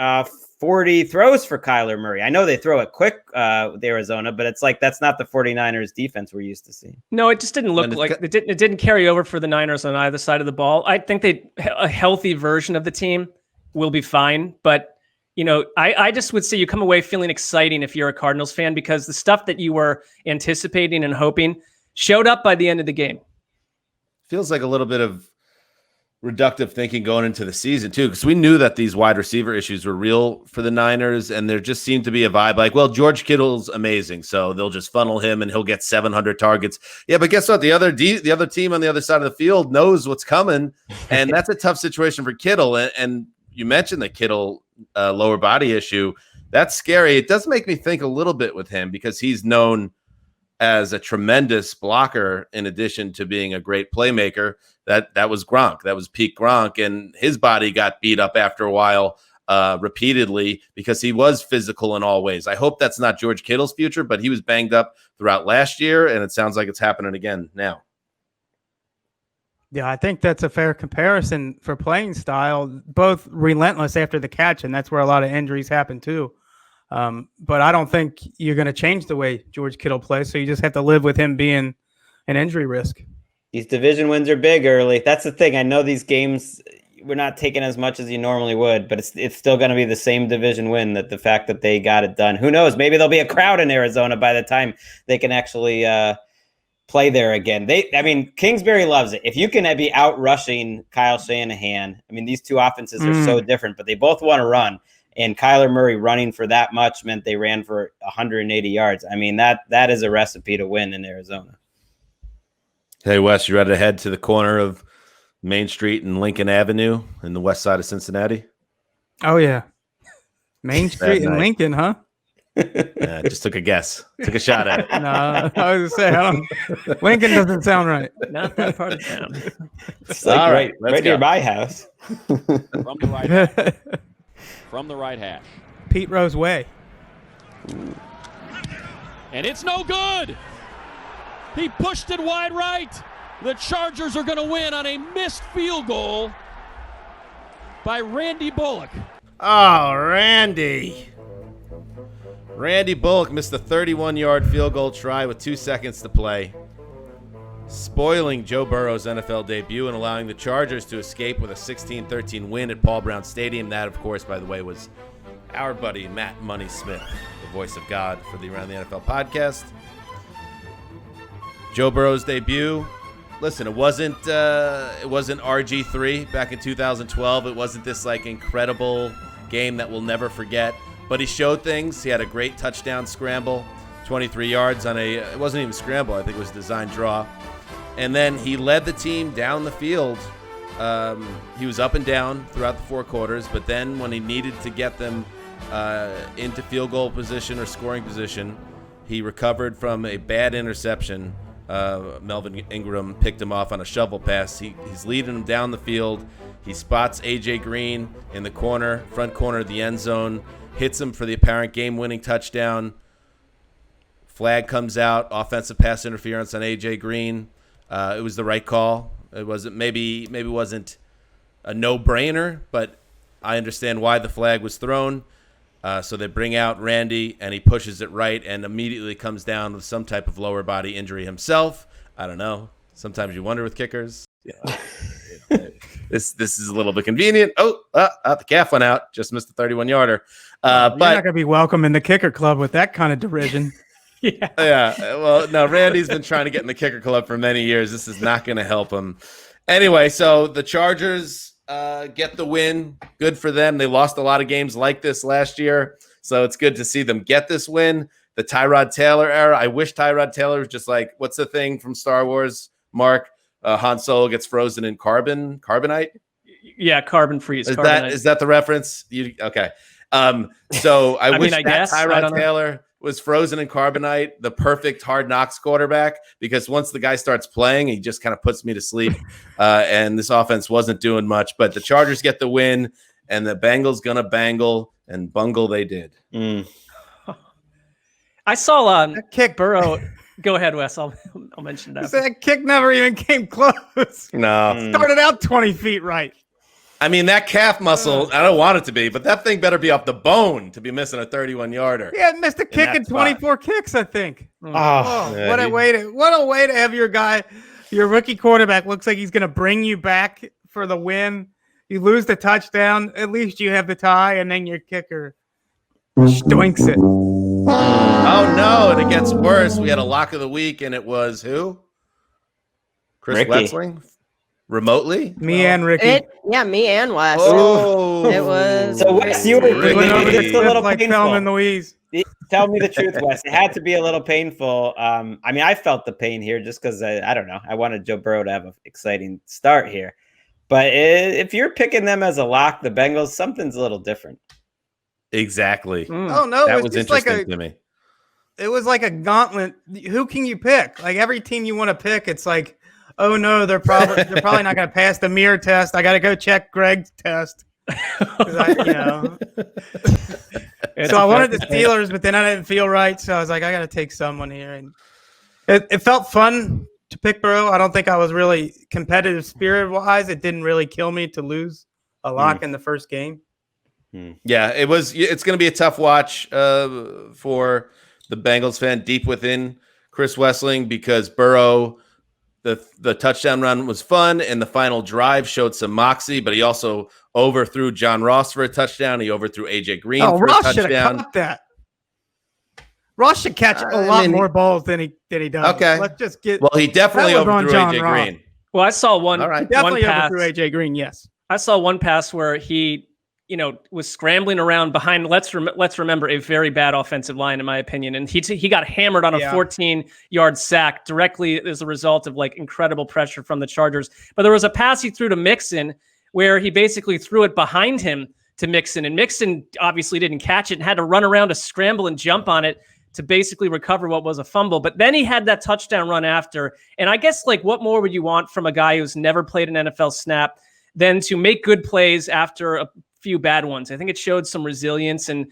40 throws for Kyler Murray. I know they throw it quick with Arizona, but it's like that's not the 49ers defense we're used to seeing. No, it just didn't look like it didn't carry over for the Niners on either side of the ball. I think a healthy version of the team will be fine, but I just would say you come away feeling exciting if you're a Cardinals fan, because the stuff that you were anticipating and hoping showed up by the end of the game. Feels like a little bit of reductive thinking going into the season too, because we knew that these wide receiver issues were real for the Niners, and there just seemed to be a vibe like, well, George Kittle's amazing, so they'll just funnel him and he'll get 700 targets. Yeah, but guess what? The other team on the other side of the field knows what's coming, and that's a tough situation for Kittle. And you mentioned the Kittle lower body issue. That's scary. It does make me think a little bit with him, because he's known as a tremendous blocker in addition to being a great playmaker. That was Gronk. That was peak Gronk, and his body got beat up after a while repeatedly because he was physical in all ways. I hope that's not George Kittle's future, but he was banged up throughout last year, and it sounds like it's happening again now. Yeah, I think that's a fair comparison for playing style, both relentless after the catch, and that's where a lot of injuries happen too. But I don't think you're going to change the way George Kittle plays, so you just have to live with him being an injury risk. These division wins are big early. That's the thing. I know these games, we're not taking as much as you normally would, but it's still going to be the same division win, that the fact that they got it done. Who knows? Maybe there'll be a crowd in Arizona by the time they can actually play there again. Kingsbury loves it. If you can be out rushing Kyle Shanahan, these two offenses are so different, but they both want to run. And Kyler Murray running for that much meant they ran for 180 yards. That is a recipe to win in Arizona. Hey, Wes, you ready to head to the corner of Main Street and Lincoln Avenue in the west side of Cincinnati? Oh, yeah. Main Street and Lincoln, huh? Just took a guess. Took a shot at it. No, I was going to say, Lincoln doesn't sound right. Not that part of town. It's like all right, right near my house. From the right hash. From the right hash. Pete Rose way. And it's no good. He pushed it wide right. The Chargers are going to win on a missed field goal by Randy Bullock. Oh, Randy. Randy Bullock missed a 31-yard field goal try with 2 seconds to play, spoiling Joe Burrow's NFL debut and allowing the Chargers to escape with a 16-13 win at Paul Brown Stadium. That, of course, by the way, was our buddy Matt Money Smith, the voice of God for the Around the NFL podcast. Joe Burrow's debut. Listen, it wasn't RG3 back in 2012. It wasn't this like incredible game that we'll never forget. But he showed things. He had a great touchdown scramble, 23 yards on it wasn't even scramble. I think it was design draw. And then he led the team down the field. He was up and down throughout the 4 quarters. But then when he needed to get them into field goal position or scoring position, he recovered from a bad interception. Melvin Ingram picked him off on a shovel pass. He's leading him down the field. He spots A.J. Green in the front corner of the end zone, hits him for the apparent game-winning touchdown. Flag comes out, offensive pass interference on A.J. Green. It was the right call. It wasn't maybe wasn't a no-brainer, but I understand why the flag was thrown. So they bring out Randy, and he pushes it right and immediately comes down with some type of lower body injury himself. I don't know. Sometimes you wonder with kickers. This is a little bit convenient. The calf went out. Just missed a 31-yarder. You're not going to be welcome in the kicker club with that kind of derision. Yeah. Well, no, Randy's been trying to get in the kicker club for many years. This is not going to help him. Anyway, so the Chargers get the win. Good for them. They lost a lot of games like this last year, so it's good to see them get this win. The Tyrod Taylor era. I wish Tyrod Taylor was just like, what's the thing from Star Wars, Mark? Han Solo gets frozen in carbonite. Yeah, carbon freeze. Is that the reference? Okay. So I wish Tyrod Taylor was frozen in carbonite, the perfect Hard Knocks quarterback, because once the guy starts playing, he just kind of puts me to sleep. And this offense wasn't doing much, but the Chargers get the win, and the Bengals gonna bangle, and bungle they did. I saw that kick Burrow. Go ahead, Wes. I'll mention that. That kick never even came close. No. Started out 20 feet right. I mean, that calf muscle, I don't want it to be, but that thing better be off the bone to be missing a 31-yarder. He had missed a kick in 24 kicks, I think. What a way to have your rookie quarterback looks like he's going to bring you back for the win. You lose the touchdown, at least you have the tie, and then your kicker stoinks it. Oh, no, and it gets worse. We had a lock of the week, and it was who? Chris Wetzling? Remotely? Me and Ricky. Me and Wes. Oh. It was. So, Wes, you were it's a little like painful. And Louise. Tell me the truth, Wes. It had to be a little painful. I mean, I felt the pain here just because, I don't know. I wanted Joe Burrow to have an exciting start here. But if you're picking them as a lock, the Bengals, something's a little different. Exactly. Oh, no. That was interesting to me. It was like a gauntlet. Who can you pick? Like every team you want to pick, it's like, oh no, they're probably not going to pass the mirror test. I got to go check Greg's test. So I wanted the Steelers, but then I didn't feel right, so I was like, I got to take someone here. And it felt fun to pick Burrow. I don't think I was really competitive spirit wise. It didn't really kill me to lose a lock in the first game. Yeah, it was. It's going to be a tough watch for the Bengals fan deep within Chris Wetzling, because Burrow, the touchdown run was fun, and the final drive showed some moxie, but he also overthrew John Ross for a touchdown. He overthrew A.J. Green for Ross a touchdown. Should have caught that. Ross should catch a lot more balls than he does. Okay. Let's just get. Well, he definitely overthrew A.J. Green. Well, I saw one. All right. Definitely one pass. overthrew A.J. Green, yes. I saw one pass where he was scrambling around behind. Let's remember, a very bad offensive line, in my opinion, and he got hammered on a 14-yard sack directly as a result of incredible pressure from the Chargers. But there was a pass he threw to Mixon where he basically threw it behind him to Mixon, and Mixon obviously didn't catch it and had to run around to scramble and jump on it to basically recover what was a fumble. But then he had that touchdown run after. And I guess, like, what more would you want from a guy who's never played an NFL snap than to make good plays after a few bad ones? I think it showed some resilience. And,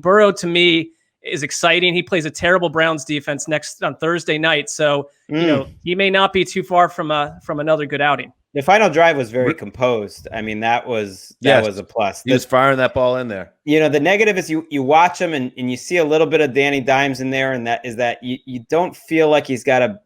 Burrow to me is exciting. He plays a terrible Browns defense on Thursday night. So, he may not be too far from another good outing. The final drive was very composed. I mean, that was a plus. He was firing that ball in there. The negative is you watch him and you see a little bit of Danny Dimes in there, and that is that you don't feel like he's got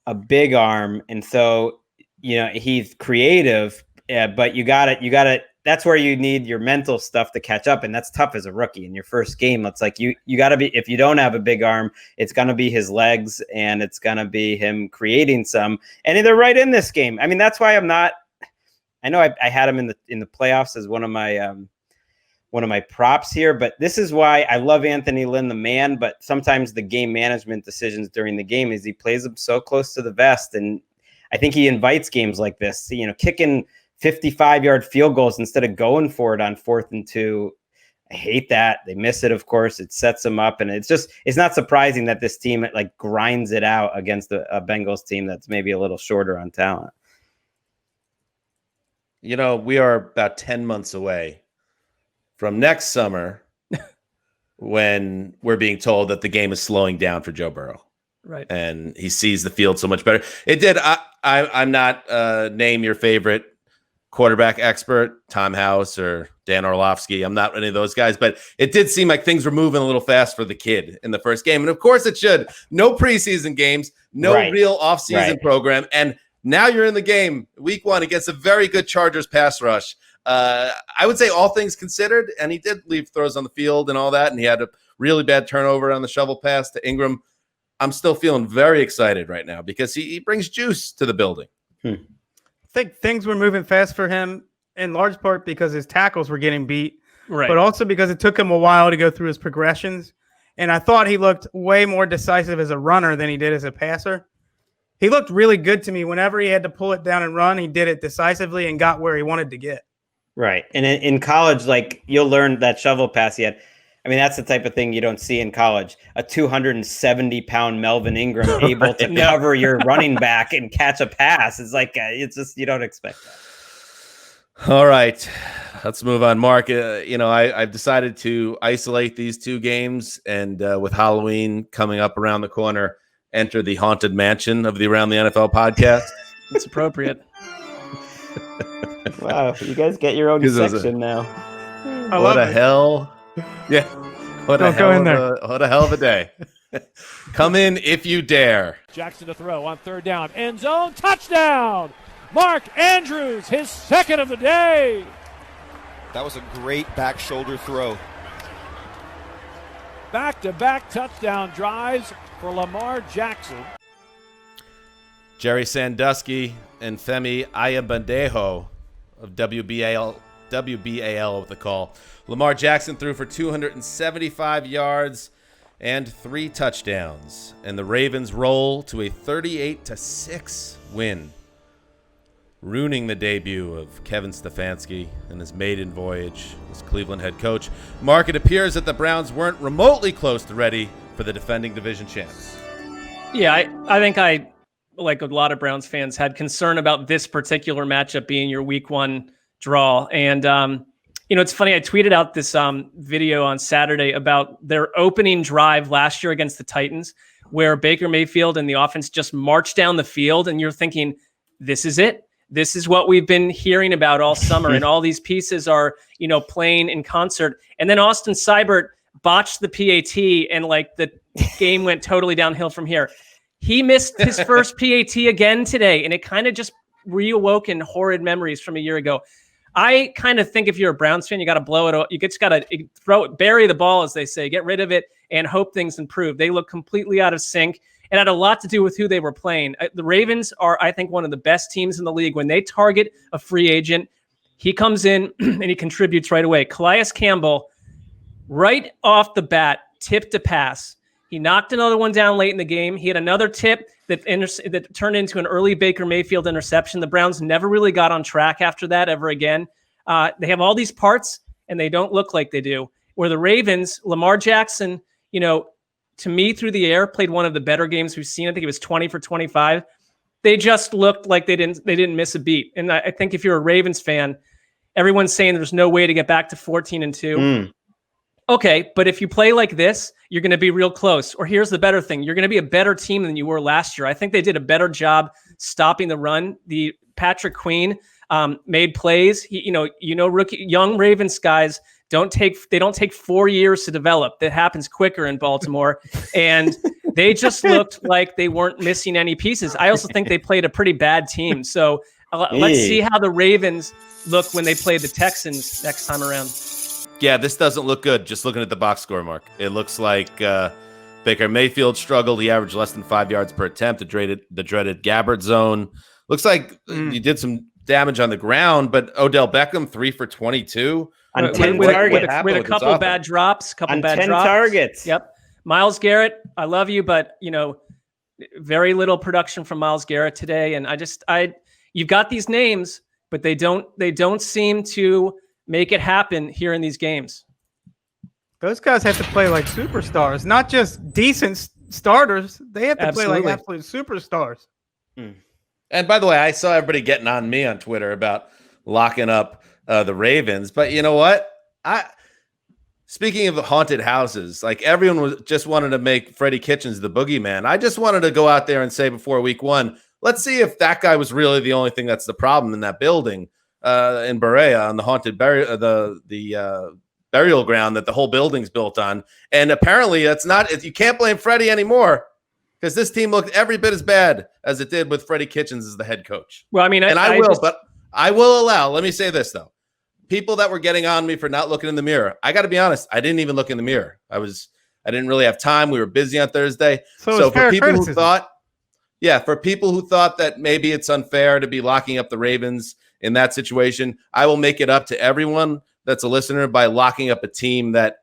a big arm, and so he's creative, but you got it. That's where you need your mental stuff to catch up, and that's tough as a rookie in your first game. It's like you got to be, if you don't have a big arm, it's going to be his legs, and it's going to be him creating some. And they're right in this game. I mean, that's why I'm not. I know I had him in the playoffs as one of my props here, but this is why I love Anthony Lynn, the man. But sometimes the game management decisions during the game is he plays them so close to the vest, and I think he invites games like this. Kicking 55-yard field goals instead of going for it on 4th and 2. I hate that. They miss it, of course. It sets them up, and it's not surprising that this team grinds it out against a Bengals team that's maybe a little shorter on talent. We are about 10 months away from next summer when we're being told that the game is slowing down for Joe Burrow. Right. And he sees the field so much better. It did. I'm not name your favorite quarterback expert, Tom House or Dan Orlovsky. I'm not any of those guys, but it did seem like things were moving a little fast for the kid in the first game. And of course it should. No preseason games, no real offseason program. And now you're in the game week 1 against a very good Chargers pass rush. I would say all things considered, and he did leave throws on the field and all that, and he had a really bad turnover on the shovel pass to Ingram. I'm still feeling very excited right now because he brings juice to the building. I think things were moving fast for him in large part because his tackles were getting beat, but also because it took him a while to go through his progressions. And I thought he looked way more decisive as a runner than he did as a passer. He looked really good to me. Whenever he had to pull it down and run, he did it decisively and got where he wanted to get. Right. And in college, you'll learn that shovel pass he had. I mean, that's the type of thing you don't see in college. A 270-pound Melvin Ingram able to cover your running back and catch a pass. It's it's just, you don't expect that. All right, let's move on. Mark, I've decided to isolate these two games, and with Halloween coming up around the corner, enter the haunted mansion of the Around the NFL podcast. It's appropriate. Wow, you guys get your own section now. What a hell. Yeah. What a hell of a day. Come in if you dare. Jackson to throw on 3rd down. End zone. Touchdown. Mark Andrews, his 2nd of the day. That was a great back shoulder throw. Back-to-back touchdown drives for Lamar Jackson. Jerry Sandusky and Femi Ayabandejo of WBAL with the call. Lamar Jackson threw for 275 yards and 3 touchdowns, and the Ravens roll to a 38-6 win, ruining the debut of Kevin Stefanski in his maiden voyage as Cleveland head coach. Mark, it appears that the Browns weren't remotely close to ready for the defending division champs. Yeah, I think I, like a lot of Browns fans, had concern about this particular matchup being your week 1 draw. And, it's funny. I tweeted out this video on Saturday about their opening drive last year against the Titans, where Baker Mayfield and the offense just marched down the field. And you're thinking, this is it. This is what we've been hearing about all summer. And all these pieces are, playing in concert. And then Austin Seibert botched the PAT, and the game went totally downhill from here. He missed his first PAT again today, and it kind of just reawoken horrid memories from a year ago. I kind of think if you're a Browns fan, you got to blow it. You just got to bury the ball, as they say, get rid of it and hope things improve. They look completely out of sync, and had a lot to do with who they were playing. The Ravens are, I think, one of the best teams in the league. When they target a free agent, he comes in and he contributes right away. Calais Campbell, right off the bat, tipped a pass. He knocked another one down late in the game. He had another tip that turned into an early Baker Mayfield interception. The Browns never really got on track after that ever again. They have all these parts, and they don't look like they do. Where the Ravens, Lamar Jackson, to me through the air played one of the better games we've seen. I think it was 20 for 25. They just looked like they didn't miss a beat. And I think if you're a Ravens fan, everyone's saying there's no way to get back to 14-2. Okay, but if you play like this, you're going to be real close. Or here's the better thing. You're going to be a better team than you were last year. I think they did a better job stopping the run. The Patrick Queen made plays. Rookie young Ravens guys don't take 4 years to develop. That happens quicker in Baltimore. And they just looked like they weren't missing any pieces. I also think they played a pretty bad team. So let's see how the Ravens look when they play the Texans next time around. Yeah, this doesn't look good. Just looking at the box score, Mark. It looks like Baker Mayfield struggled. He averaged less than 5 yards per attempt. The dreaded Gabbert zone. Looks like he did some damage on the ground, but Odell Beckham 3 for 22 on 10 targets with a couple bad drops. On 10 targets. Yep. Myles Garrett, I love you, but very little production from Myles Garrett today. And you've got these names, but they don't seem to make it happen here in these games. Those guys have to play like superstars, not just decent starters. They have to play like absolute superstars. And by the way, I saw everybody getting on me on Twitter about locking up the Ravens. But you know what? Speaking of the haunted houses, like everyone just wanted to make Freddie Kitchens the boogeyman. I just wanted to go out there and say before week 1, let's see if that guy was really the only thing that's the problem in that building. In Berea on the haunted burial ground that the whole building's built on. And apparently that's not, you can't blame Freddie anymore because this team looked every bit as bad as it did with Freddie Kitchens as the head coach. Well, I mean, but I will allow, let me say this though. People that were getting on me for not looking in the mirror. I got to be honest. I didn't even look in the mirror. I didn't really have time. We were busy on Thursday. So for people who thought that maybe it's unfair to be locking up the Ravens in that situation, I will make it up to everyone that's a listener by locking up a team that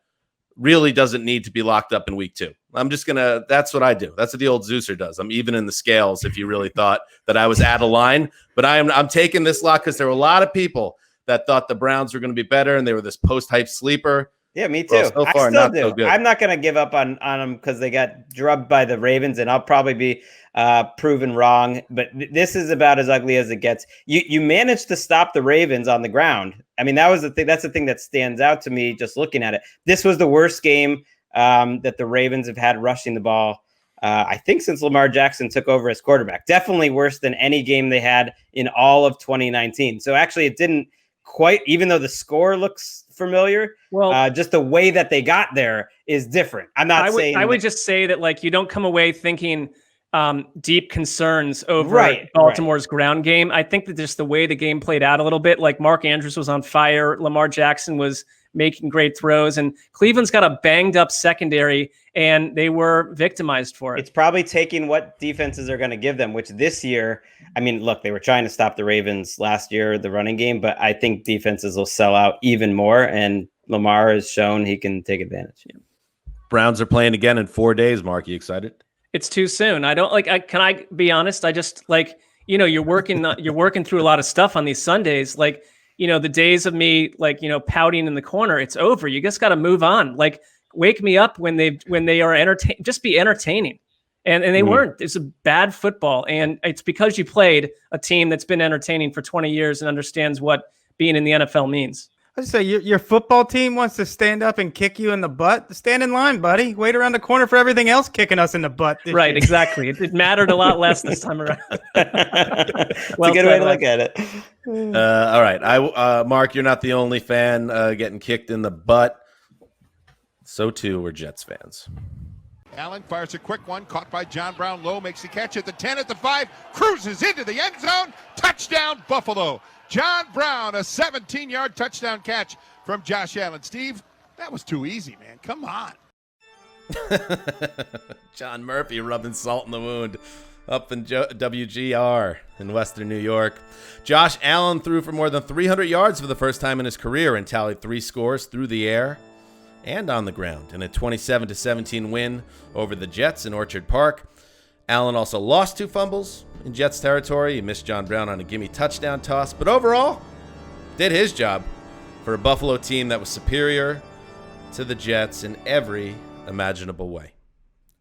really doesn't need to be locked up in week 2. That's what I do. That's what the old Zeuser does. I'm even in the scales if you really thought that I was at a line. But I'm taking this lock because there were a lot of people that thought the Browns were going to be better and they were this post-hype sleeper. Yeah, me too. Well, so far, I still do. So good. I'm not going to give up on them because they got drubbed by the Ravens, and I'll probably be proven wrong. But this is about as ugly as it gets. You managed to stop the Ravens on the ground. I mean, that was the thing. That's the thing that stands out to me just looking at it. This was the worst game that the Ravens have had rushing the ball, I think, since Lamar Jackson took over as quarterback. Definitely worse than any game they had in all of 2019. So actually, it didn't quite, even though the score looks familiar. Well, just the way that they got there is different. I would just say that you don't come away thinking deep concerns over Baltimore's ground game. I think that just the way the game played out a little bit, like Mark Andrews was on fire, Lamar Jackson was making great throws, and Cleveland's got a banged up secondary, and they were victimized for it. It's probably taking what defenses are going to give them, which this year, I mean, look, they were trying to stop the Ravens last year, the running game, but I think defenses will sell out even more, and Lamar has shown he can take advantage. Yeah. Browns are playing again in 4 days. Mark, you excited? It's too soon. I don't can I be honest? I just you're working through a lot of stuff on these Sundays. The days of me pouting in the corner, it's over. You just got to move on. Wake me up when they are entertain. Just be entertaining. And they weren't. It's a bad football. And it's because you played a team that's been entertaining for 20 years and understands what being in the NFL means. I just say your football team wants to stand up and kick you in the butt. Stand in line, buddy. Wait around the corner for everything else kicking us in the butt. Right, exactly. It mattered a lot less this time around. It's a good way to look at it. All right. Mark, you're not the only fan getting kicked in the butt. So too were Jets fans. Allen fires a quick one, caught by John Brown. Lowe makes the catch at the 10, at the 5, cruises into the end zone. Touchdown, Buffalo. John Brown, a 17-yard touchdown catch from Josh Allen. Steve, that was too easy, man. Come on. John Murphy rubbing salt in the wound up in WGR in Western New York. Josh Allen threw for more than 300 yards for the first time in his career and tallied 3 scores through the air and on the ground in a 27-17 win over the Jets in Orchard Park. Allen also lost 2 fumbles in Jets territory. He missed John Brown on a gimme touchdown toss, but overall did his job. for a Buffalo team that was superior to the Jets in every imaginable way.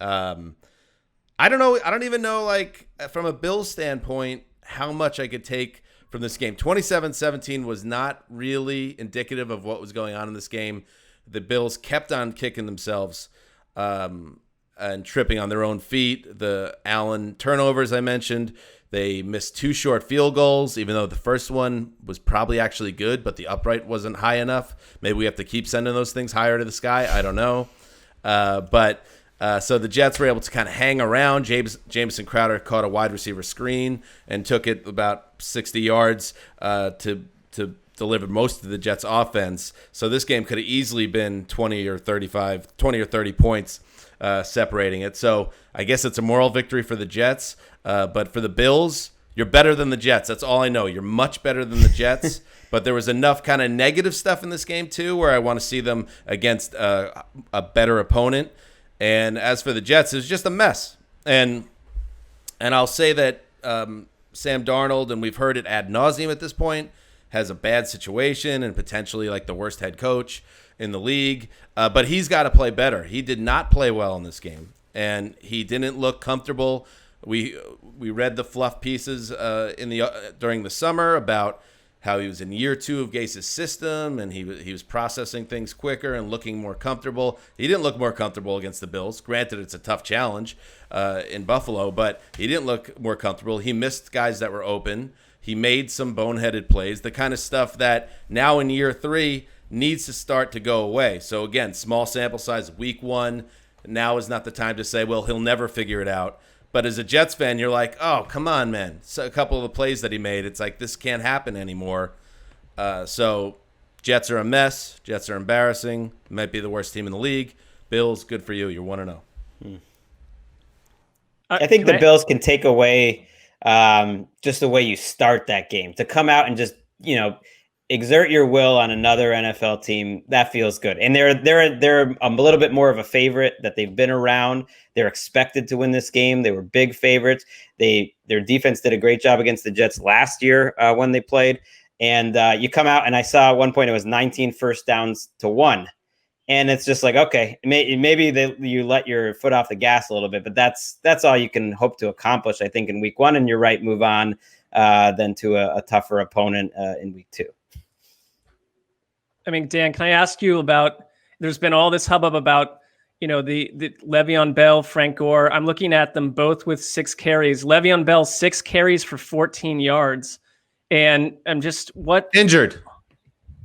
I don't know. I don't even know, like, from a Bills standpoint, how much I could take from this game. 27-17 was not really indicative of what was going on in this game. The Bills kept on kicking themselves and tripping on their own feet. The Allen turnovers I mentioned, they missed 2 short field goals, even though the first one was probably actually good, but the upright wasn't high enough. Maybe we have to keep sending those things higher to the sky. I don't know. So the Jets were able to kind of hang around. Jamison Crowder caught a wide receiver screen and took it about 60 yards to deliver most of the Jets' offense. So this game could have easily been 20 or 30 points separating it. So I guess it's a moral victory for the Jets. But for the Bills, you're better than the Jets. That's all I know. You're much better than the Jets. But there was enough kind of negative stuff in this game, too, where I want to see them against a better opponent. And as for the Jets, it was just a mess. And I'll say that Sam Darnold, and we've heard it ad nauseum at this point, has a bad situation and potentially like the worst head coach in the league. But he's got to play better. He did not play well in this game, and he didn't look comfortable. We read the fluff pieces during the summer about how he was in year 2 of Gase's system, and he was processing things quicker and looking more comfortable. He didn't look more comfortable against the Bills. Granted, it's a tough challenge in Buffalo, but he didn't look more comfortable. He missed guys that were open. He made some boneheaded plays, the kind of stuff that now in year 3 needs to start to go away. So again, small sample size, week 1. Now is not the time to say, well, he'll never figure it out. But as a Jets fan, you're like, oh, come on, man. So a couple of the plays that he made, it's like, this can't happen anymore. So Jets are a mess. Jets are embarrassing. Might be the worst team in the league. Bills, good for you. You're 1-0. I think the Bills can take away just the way you start that game. To come out and just, exert your will on another NFL team, that feels good. And they're a little bit more of a favorite that they've been around. They're expected to win this game. They were big favorites. Their defense did a great job against the Jets last year when they played. And you come out, and I saw at one point it was 19 first downs to 1. And it's just like, okay, maybe you let your foot off the gas a little bit, but that's all you can hope to accomplish, I think, in week 1. And you're right, move on then to a tougher opponent in week 2. I mean, Dan, can I ask you about, there's been all this hubbub about, the Le'Veon Bell, Frank Gore. I'm looking at them both with 6 carries. Le'Veon Bell, 6 carries for 14 yards. And I'm just, Injured.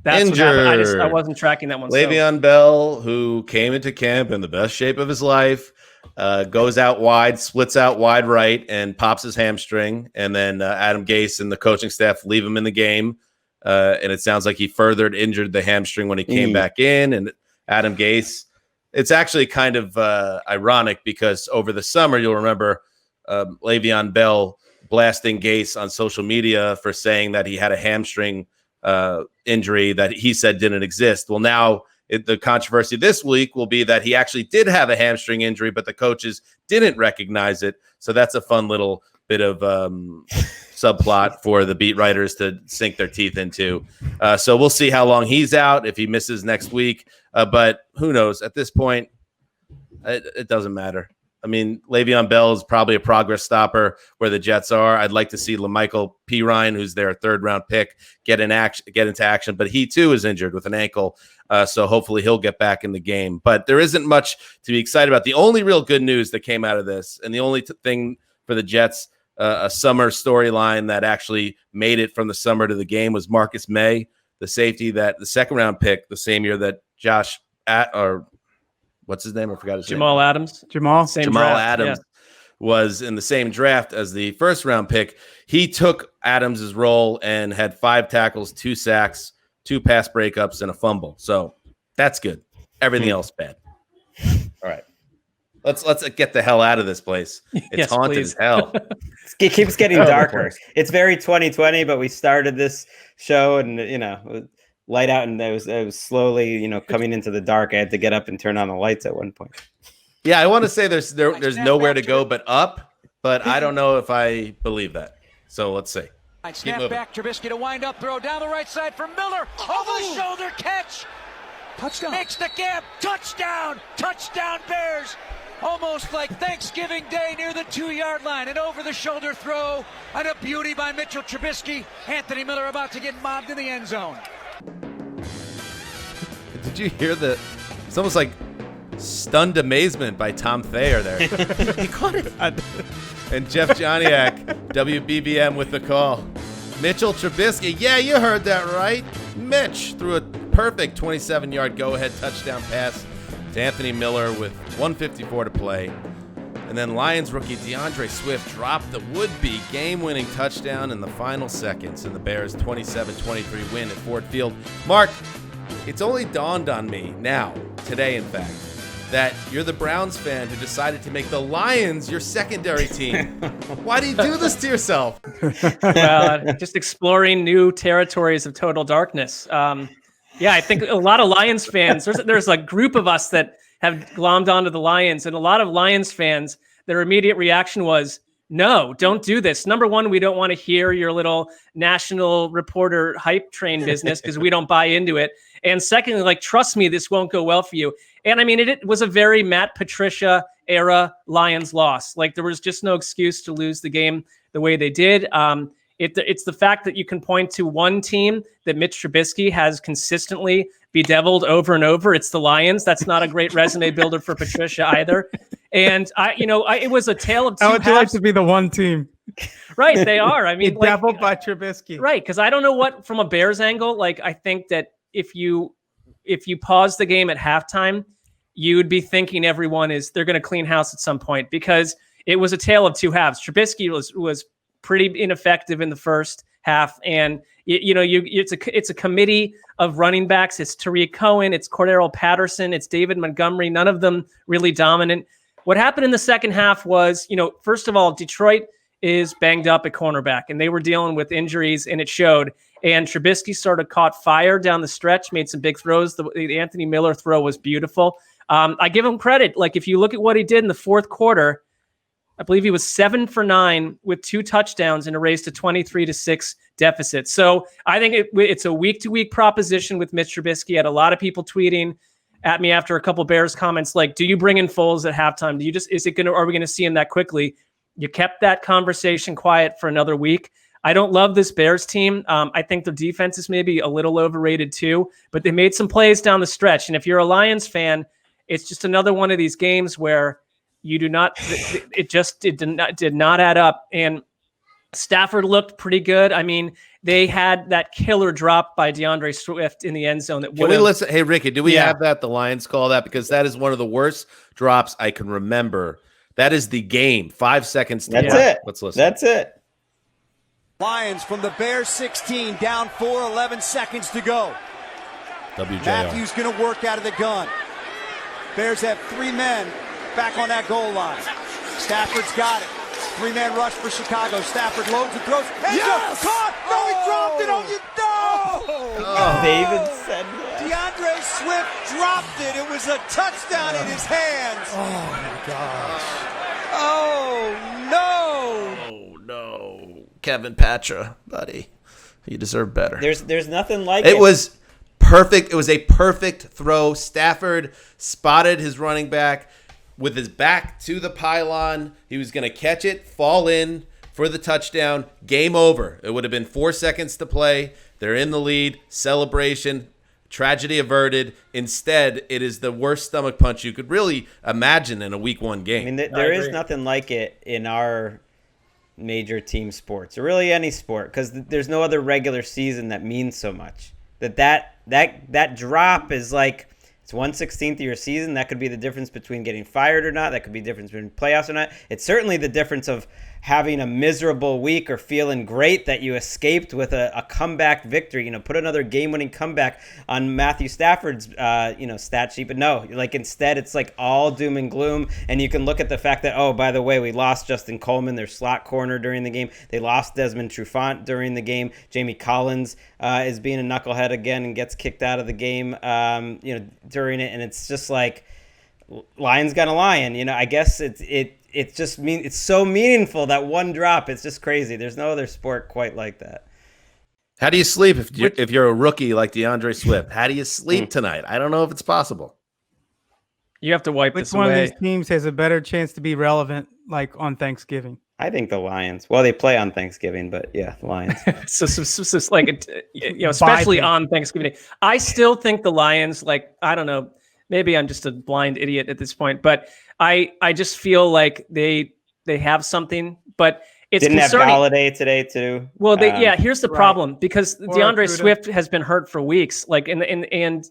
That's injured. I wasn't tracking that one. Le'Veon Bell, who came into camp in the best shape of his life, goes out wide, splits out wide right, and pops his hamstring. And then Adam Gase and the coaching staff leave him in the game. And it sounds like he further injured the hamstring when he came back in. And Adam Gase, it's actually kind of ironic because over the summer, you'll remember Le'Veon Bell blasting Gase on social media for saying that he had a hamstring injury that he said didn't exist. Well, now the controversy this week will be that he actually did have a hamstring injury, but the coaches didn't recognize it. So that's a fun little bit of subplot for the beat writers to sink their teeth into. So we'll see how long he's out, if he misses next week. But who knows? At this point, it doesn't matter. I mean, Le'Veon Bell is probably a progress stopper where the Jets are. I'd like to see LaMichael Pirine, who's their 3rd-round pick, get into action. But he, too, is injured with an ankle. So hopefully he'll get back in the game. But there isn't much to be excited about. The only real good news that came out of this, and the only thing for the Jets, a summer storyline that actually made it from the summer to the game, was Marcus May, the safety, that the 2nd-round pick the same year that what's his name? I forgot his name. Jamal Adams. Jamal Adams was in the same draft as the 1st-round pick. He took Adams's role and had 5 tackles, 2 sacks, 2 pass breakups, and a fumble. So that's good. Everything else bad. All right. Let's get the hell out of this place. It's haunted as hell. It keeps getting darker. It's very 2020, but we started this show and light out, and it was slowly coming into the dark. I had to get up and turn on the lights at one point. Yeah, I want to say there's nowhere to go but up, but I don't know if I believe that. So let's see. Snap back, Trubisky to wind up, throw down the right side for Miller. Over the shoulder catch. Touchdown. Makes the gap. Touchdown. Touchdown Bears. Almost like Thanksgiving Day near the 2-yard line. An over-the-shoulder throw and a beauty by Mitchell Trubisky. Anthony Miller about to get mobbed in the end zone. Did you hear the? It's almost like stunned amazement by Tom Thayer there. He caught it. And Jeff Joniak, WBBM with the call. Mitchell Trubisky. Yeah, you heard that right. Mitch threw a perfect 27-yard go-ahead touchdown pass to Anthony Miller with 1:54 to play. And then Lions rookie DeAndre Swift dropped the would-be game-winning touchdown in the final seconds in the Bears' 27-23 win at Ford Field. Mark, it's only dawned on me now, today in fact, that you're the Browns fan who decided to make the Lions your secondary team. Why do you do this to yourself? Well, just exploring new territories of total darkness. Yeah, I think a lot of Lions fans, there's a group of us that have glommed onto the Lions, and a lot of Lions fans, their immediate reaction was, no, don't do this. Number one, we don't want to hear your little national reporter hype train business because we don't buy into it. And secondly, like, trust me, this won't go well for you. And I mean, it was a very Matt Patricia era Lions loss. Like, there was just no excuse to lose the game the way they did. It's the fact that you can point to one team that Mitch Trubisky has consistently bedeviled over and over. It's the Lions. That's not a great resume builder for Patricia either. And it was a tale of two halves. How would you like to be the one team? Right, they are. I mean, bedeviled by Trubisky. Right, because I don't know what, from a Bears angle, like, I think that if you pause the game at halftime, you would be thinking they're going to clean house at some point, because it was a tale of two halves. Trubisky was pretty ineffective in the first half, and it's a committee of running backs. It's Tariq Cohen, it's Cordero Patterson, it's David Montgomery. None of them really dominant. What happened in the second half was, first of all, Detroit is banged up at cornerback, and they were dealing with injuries, and it showed. And Trubisky sort of caught fire down the stretch, made some big throws. The Anthony Miller throw was beautiful. I give him credit. Like, if you look at what he did in the fourth quarter, I believe he was 7 for 9 with 2 touchdowns and erased a 23-6 deficit. So I think it's a week-to-week proposition with Mitch Trubisky. I had a lot of people tweeting at me after a couple Bears comments like, do you bring in Foles at halftime? Are we going to see him that quickly? You kept that conversation quiet for another week. I don't love this Bears team. I think their defense is maybe a little overrated too, but they made some plays down the stretch. And if you're a Lions fan, it's just another one of these games where you do not, did not add up. And Stafford looked pretty good. I mean, they had that killer drop by DeAndre Swift in the end zone. Can we listen? Hey, Ricky, do we have that? The Lions call that, because that is one of the worst drops I can remember. That is the game. 5 seconds. That's it. Let's listen. That's it. Lions from the Bears 16, down 4, 11 seconds to go. WJR. Matthews going to work out of the gun. Bears have 3 men back on that goal line. Stafford's got it. 3-man rush for Chicago. Stafford loads and throws. Yes! Caught! No, he dropped it. Oh, you no! David said that. DeAndre Swift dropped it. It was a touchdown in his hands. Oh, my gosh. Oh, no. Oh, no. Kevin Patra, buddy. You deserve better. There's nothing like it. It was perfect. It was a perfect throw. Stafford spotted his running back with his back to the pylon. He was going to catch it, fall in for the touchdown. Game over. It would have been 4 seconds to play. They're in the lead. Celebration. Tragedy averted. Instead, it is the worst stomach punch you could really imagine in a week 1 game. I mean, there is nothing like it in our major team sports, or really any sport, because there's no other regular season that means so much. That drop is like, it's 1/16 of your season. That could be the difference between getting fired or not. That could be the difference between playoffs or not. It's certainly the difference of having a miserable week or feeling great that you escaped with a comeback victory. Put another game-winning comeback on Matthew Stafford's stat sheet. But no, like, instead it's like all doom and gloom. And you can look at the fact that, oh, by the way, we lost Justin Coleman, their slot corner, during the game. They lost Desmond Trufant during the game. Jamie Collins is being a knucklehead again and gets kicked out of the game during it. And it's just like, Lion's gonna lion. I guess it's just it's so meaningful, that one drop. It's just crazy. There's no other sport quite like that. How do you sleep if you're a rookie like DeAndre Swift? How do you sleep tonight? I don't know if it's possible. You have to wipe Which this one away. of these teams has a better chance to be relevant, like on Thanksgiving? I think the Lions. Well, they play on Thanksgiving, but yeah, the Lions. so like, especially on Thanksgiving Day. I still think the Lions, like, I don't know, maybe I'm just a blind idiot at this point, but I just feel like they have something, but it's Didn't concerning. Have Galladay today too. Well, here's the problem, because DeAndre Swift has been hurt for weeks, like, and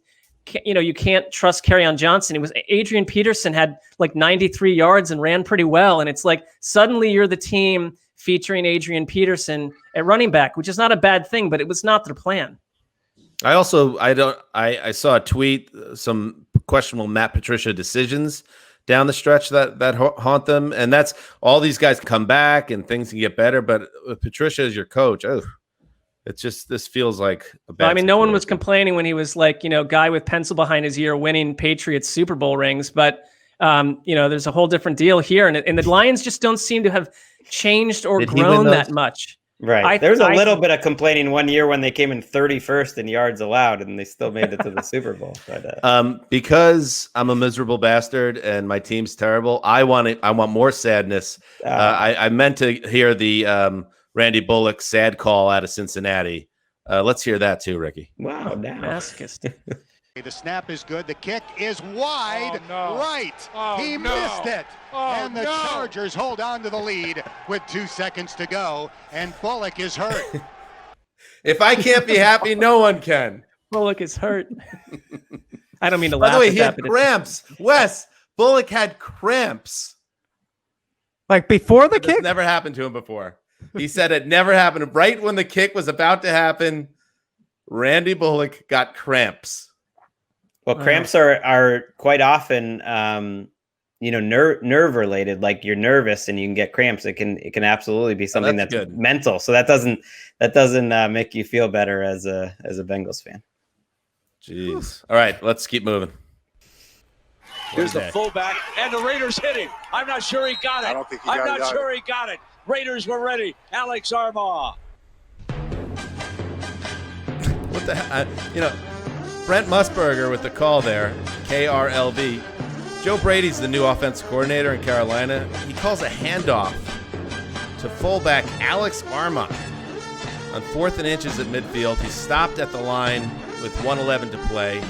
you can't trust Kerryon Johnson. It was Adrian Peterson had like 93 yards and ran pretty well. And it's like, suddenly you're the team featuring Adrian Peterson at running back, which is not a bad thing, but it was not their plan. I saw a tweet, some questionable Matt Patricia decisions down the stretch that haunt them. And that's all these guys come back and things can get better. But with Patricia as your coach, it's just, this feels like a bad situation. No one was complaining when he was like, guy with pencil behind his ear winning Patriots Super Bowl rings. But, there's a whole different deal here. And the Lions just don't seem to have changed or grown that much. Right. There's a little bit of complaining one year when they came in 31st in yards allowed and they still made it to the Super Bowl. But, because I'm a miserable bastard and my team's terrible, I want more sadness. I meant to hear the Randy Bullock sad call out of Cincinnati. Let's hear that too, Ricky. Wow, masochist. The snap is good. The kick is wide right. He missed it. And the Chargers hold on to the lead with 2 seconds to go. And Bullock is hurt. If I can't be happy, no one can. Bullock is hurt. I don't mean to laugh. By the way, he had that, cramps. Wes, Bullock had cramps. Like before the kick? Never happened to him before. He said it never happened. Right when the kick was about to happen, Randy Bullock got cramps. Well, cramps are quite often, nerve related. Like you're nervous and you can get cramps. It can absolutely be something that's good. Mental. So that doesn't make you feel better as a Bengals fan. Jeez. All right, let's keep moving. Here's the fullback, and the Raiders hit him. I'm not sure he got it. I don't think he got it. I'm not sure he got it. Raiders were ready. Alex Armah. What the hell? Brent Musburger with the call there, KRLB. Joe Brady's the new offensive coordinator in Carolina. He calls a handoff to fullback Alex Armah on 4th and inches at midfield. He's stopped at the line with 1:11 to play.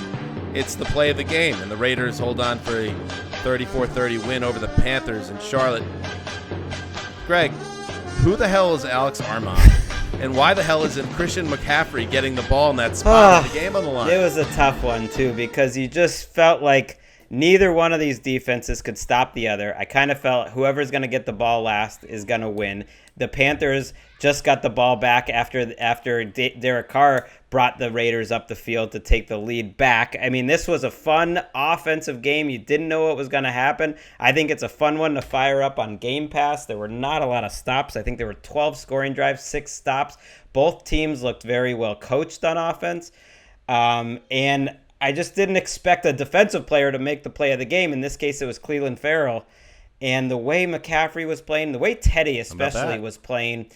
It's the play of the game, and the Raiders hold on for a 34-30 win over the Panthers in Charlotte. Greg, who the hell is Alex Armah? And why the hell isn't Christian McCaffrey getting the ball in that spot with the game on the line? It was a tough one, too, because you just felt like neither one of these defenses could stop the other. I kind of felt whoever's going to get the ball last is going to win. The Panthers just got the ball back after Derek Carr brought the Raiders up the field to take the lead back. I mean, this was a fun offensive game. You didn't know what was going to happen. I think it's a fun one to fire up on Game Pass. There were not a lot of stops. I think there were 12 scoring drives, 6 stops. Both teams looked very well coached on offense. And I just didn't expect a defensive player to make the play of the game. In this case, it was Cleveland Farrell. And the way McCaffrey was playing, the way Teddy especially was playing,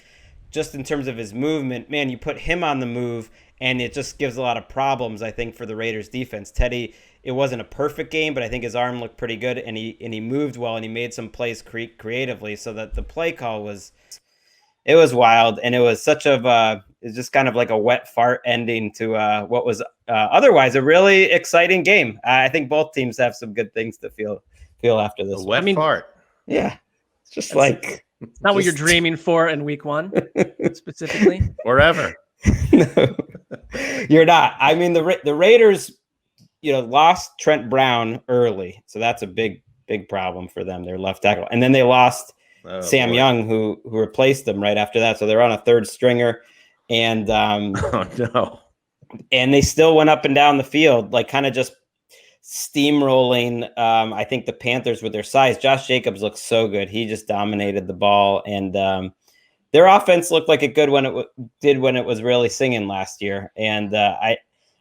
just in terms of his movement, man, you put him on the move, and it just gives a lot of problems, I think, for the Raiders defense. Teddy, it wasn't a perfect game, but I think his arm looked pretty good, and he moved well, and he made some plays creatively, so that the play call was wild, and it was it's just kind of like a wet fart ending to what was otherwise a really exciting game. I think both teams have some good things to feel after this. A wet fart. Yeah. It's just it's not what you're dreaming for in week 1 specifically. Or ever. No, you're not. I mean, the Raiders, lost Trent Brown early. So that's a big problem for them. Their left tackle. And then they lost Sam Young, who replaced them right after that. So they're on a third stringer. And oh no. And they still went up and down the field, like kind of just steamrolling. I think the Panthers with their size. Josh Jacobs looks so good. He just dominated the ball, and their offense looked like it did when it was really singing last year. And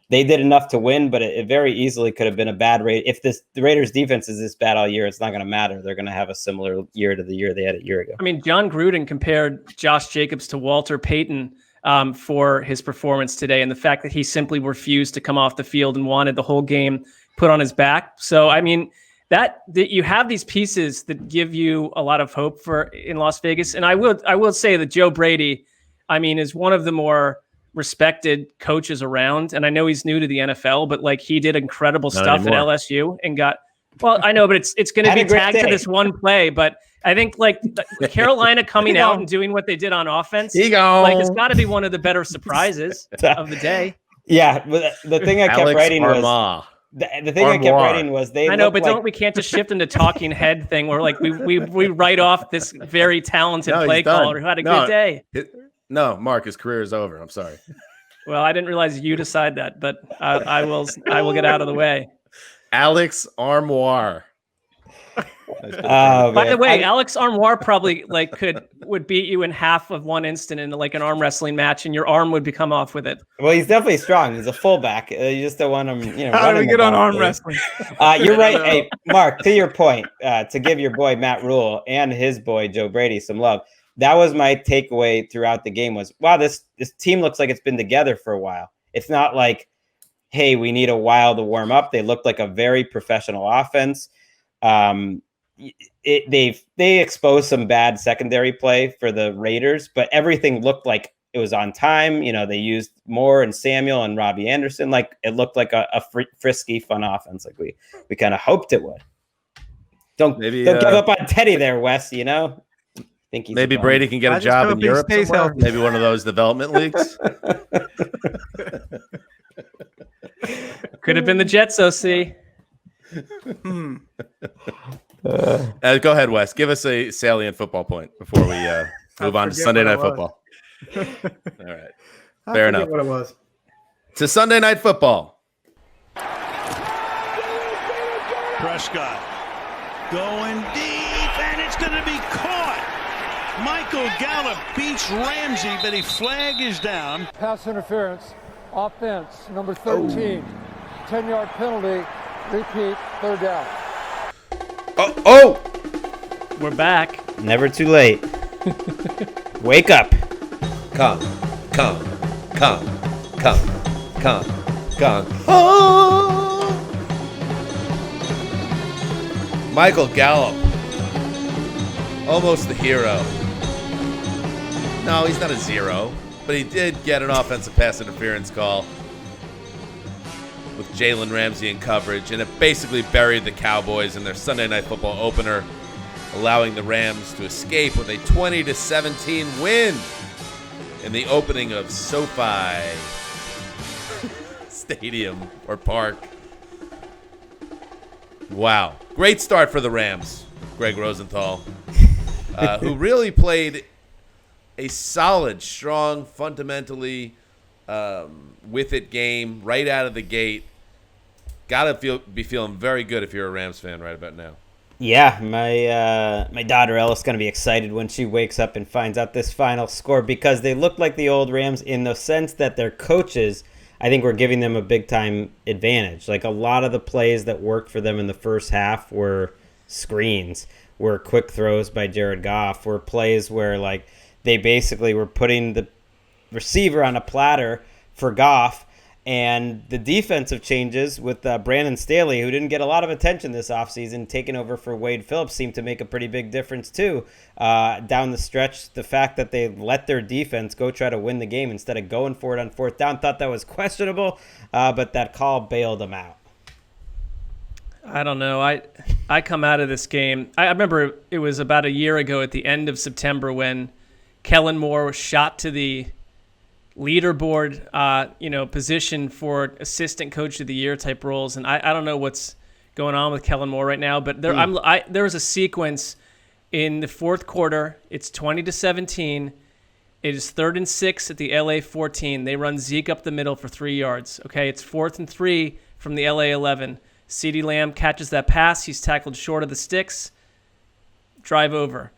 they did enough to win, but it very easily could have been a bad rate. If the Raiders defense is this bad all year, it's not going to matter. They're going to have a similar year to the year they had a year ago. I mean, John Gruden compared Josh Jacobs to Walter Payton for his performance today, and the fact that he simply refused to come off the field and wanted the whole game put on his back. So, I mean, that you have these pieces that give you a lot of hope for in Las Vegas. And I will say that Joe Brady, I mean, is one of the more respected coaches around. And I know he's new to the NFL, but like he did incredible stuff at LSU and got, well, I know, but it's going to be tagged to this one play. But I think like Carolina coming out and doing what they did on offense, like it's got to be one of the better surprises of the day. Yeah. But the thing I kept writing was, the thing I kept writing was they. I know, but we can't just shift into talking head thing where like we write off this very talented play caller who had a good day. No, Mark, his career is over. I'm sorry. Well, I didn't realize you decide that, but I will get out of the way. Alex Armoire. By the way, Alex Armoire probably would beat you in half of one instant in like an arm wrestling match, and your arm would come off with it. Well, he's definitely strong. He's a fullback. You just don't want him. How do we get on arm wrestling? You're right. Hey, Mark, to your point, to give your boy Matt Rule and his boy Joe Brady some love. That was my takeaway throughout the game was, wow, this team looks like it's been together for a while. It's not like, hey, we need a while to warm up. They looked like a very professional offense. They exposed some bad secondary play for the Raiders, but everything looked like it was on time. They used Moore and Samuel and Robbie Anderson. Like it looked like a frisky, fun offense. Like we kind of hoped it would. Don't give up on Teddy there, Wes. Maybe Brady can get a job in Europe somewhere. Maybe one of those development leagues. Could have been the Jets, OC. Go ahead, Wes. Give us a salient football point before we move on to Sunday Night Football. All right. Fair enough. What it was. To Sunday Night Football. Prescott going deep, and it's going to be caught. Michael Gallup beats Ramsey, but a flag is down. Pass interference, offense, number 13. 10-yard penalty, repeat, third down. We're back. Never too late. Wake up. Come. Oh! Michael Gallup. Almost the hero. No, he's not a zero, but he did get an offensive pass interference call with Jalen Ramsey in coverage, and it basically buried the Cowboys in their Sunday Night Football opener, allowing the Rams to escape with a 20-17 win in the opening of SoFi Stadium or Park. Wow. Great start for the Rams, Greg Rosenthal, who really played a solid, strong, fundamentally with it game right out of the gate. Gotta be feeling very good if you're a Rams fan right about now. Yeah, my daughter Ella's gonna be excited when she wakes up and finds out this final score, because they look like the old Rams in the sense that their coaches, I think, were giving them a big time advantage. Like a lot of the plays that worked for them in the first half were screens, were quick throws by Jared Goff, were plays where like they basically were putting the receiver on a platter for Goff. And the defensive changes with Brandon Staley, who didn't get a lot of attention this offseason, taking over for Wade Phillips, seemed to make a pretty big difference too. Down the stretch, the fact that they let their defense go try to win the game instead of going for it on fourth down, thought that was questionable, but that call bailed them out. I don't know. I come out of this game. I remember it was about a year ago at the end of September when Kellen Moore was shot to the leaderboard, position for assistant coach of the year type roles. And I don't know what's going on with Kellen Moore right now, but there was a sequence in the fourth quarter. It's 20-17. It is 3rd and 6 at the LA 14. They run Zeke up the middle for 3 yards. Okay. It's 4th and 3 from the LA 11. CeeDee Lamb catches that pass. He's tackled short of the sticks. Drive over.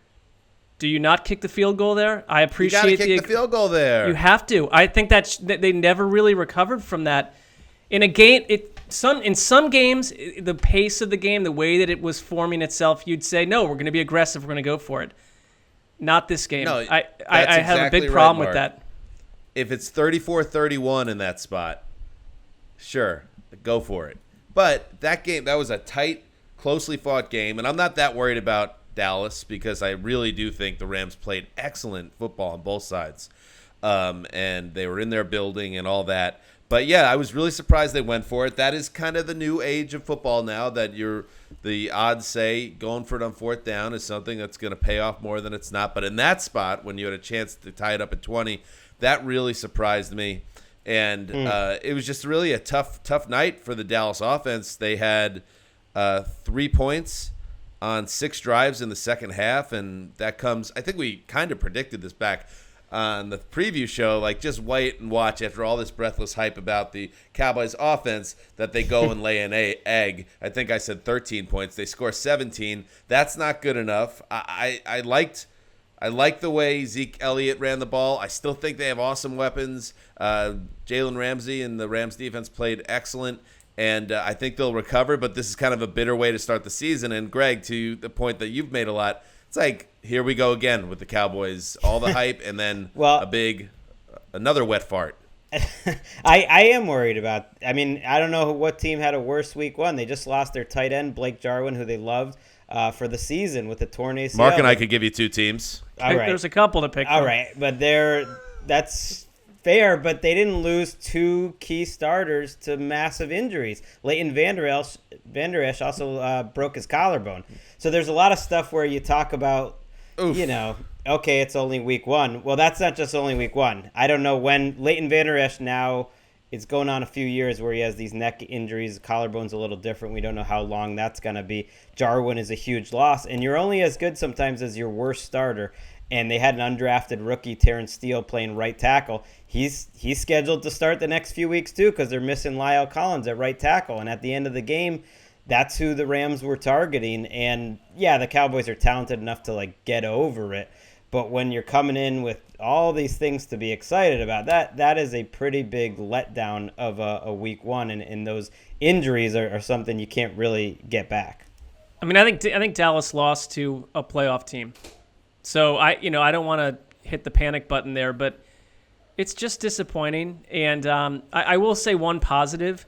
Do you not kick the field goal there? I appreciate the field goal there. You have to. I think that they never really recovered from that In a game, in some games, the pace of the game, the way that it was forming itself, you'd say, no, we're going to be aggressive. We're going to go for it. Not this game. No, I have a big problem with that. If it's 34-31 in that spot, sure, go for it. But that game, that was a tight, closely fought game, and I'm not that worried about Dallas because I really do think the Rams played excellent football on both sides, and they were in their building and all that. But yeah, I was really surprised they went for it. That is kind of the new age of football now, that the odds say going for it on fourth down is something that's going to pay off more than it's not. But in that spot, when you had a chance to tie it up at 20, that really surprised me. And it was just really a tough night for the Dallas offense. They had 3 points on 6 drives in the second half, and that comes – I think we kind of predicted this back on the preview show, like just wait and watch after all this breathless hype about the Cowboys offense that they go and lay an egg. I think I said 13 points. They score 17. That's not good enough. I liked the way Zeke Elliott ran the ball. I still think they have awesome weapons. Jalen Ramsey and the Rams defense played excellent, and I think they'll recover, but this is kind of a bitter way to start the season. And Greg, to the point that you've made a lot, it's like, here we go again with the Cowboys. All the hype and then another wet fart. I am worried about – I mean, I don't know what team had a worse week one. They just lost their tight end, Blake Jarwin, who they loved for the season with the torn ACL. Mark and I could give you 2 teams. All right. There's a couple to pick from. All right, but that's fair, but they didn't lose 2 key starters to massive injuries. Leighton Vander Esch also broke his collarbone. So there's a lot of stuff where you talk about, okay, it's only week one. Well, that's not just only week one. I don't know when Leighton Vander Esch now is going on a few years where he has these neck injuries. Collarbone's a little different. We don't know how long that's going to be. Jarwin is a huge loss, and you're only as good sometimes as your worst starter. And they had an undrafted rookie, Terrence Steele, playing right tackle. He's scheduled to start the next few weeks too because they're missing Lyle Collins at right tackle. And at the end of the game, that's who the Rams were targeting. And yeah, the Cowboys are talented enough to get over it. But when you're coming in with all these things to be excited about, that is a pretty big letdown of a week one. And those injuries are something you can't really get back. I mean, I think Dallas lost to a playoff team. So I don't want to hit the panic button there, but it's just disappointing. And I will say one positive.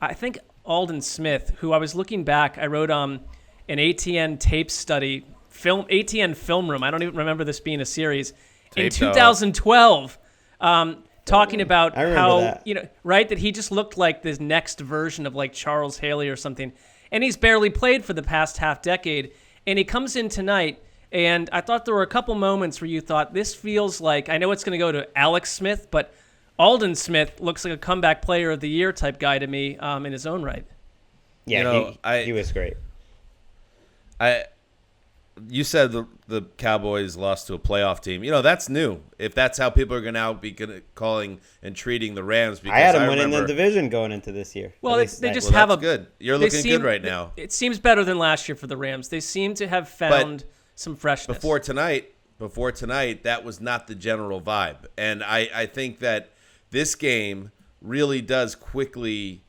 I think Alden Smith, who I was looking back, I wrote an ATN tape study, ATN film room. I don't even remember this being a series in 2012, talking about how that he just looked like this next version of like Charles Haley or something, and he's barely played for the past half decade, and he comes in tonight. And I thought there were a couple moments where you thought, this feels like, I know it's going to go to Alex Smith, but Alden Smith looks like a comeback player of the year type guy to me in his own right. Yeah, he was great. You said the Cowboys lost to a playoff team. That's new. If that's how people are going to now be calling and treating the Rams. Because I had them winning the division going into this year. Well, they just have good. You're looking good right now. It seems better than last year for the Rams. They seem to have found some freshness. Before tonight, that was not the general vibe. And I think that this game really does quickly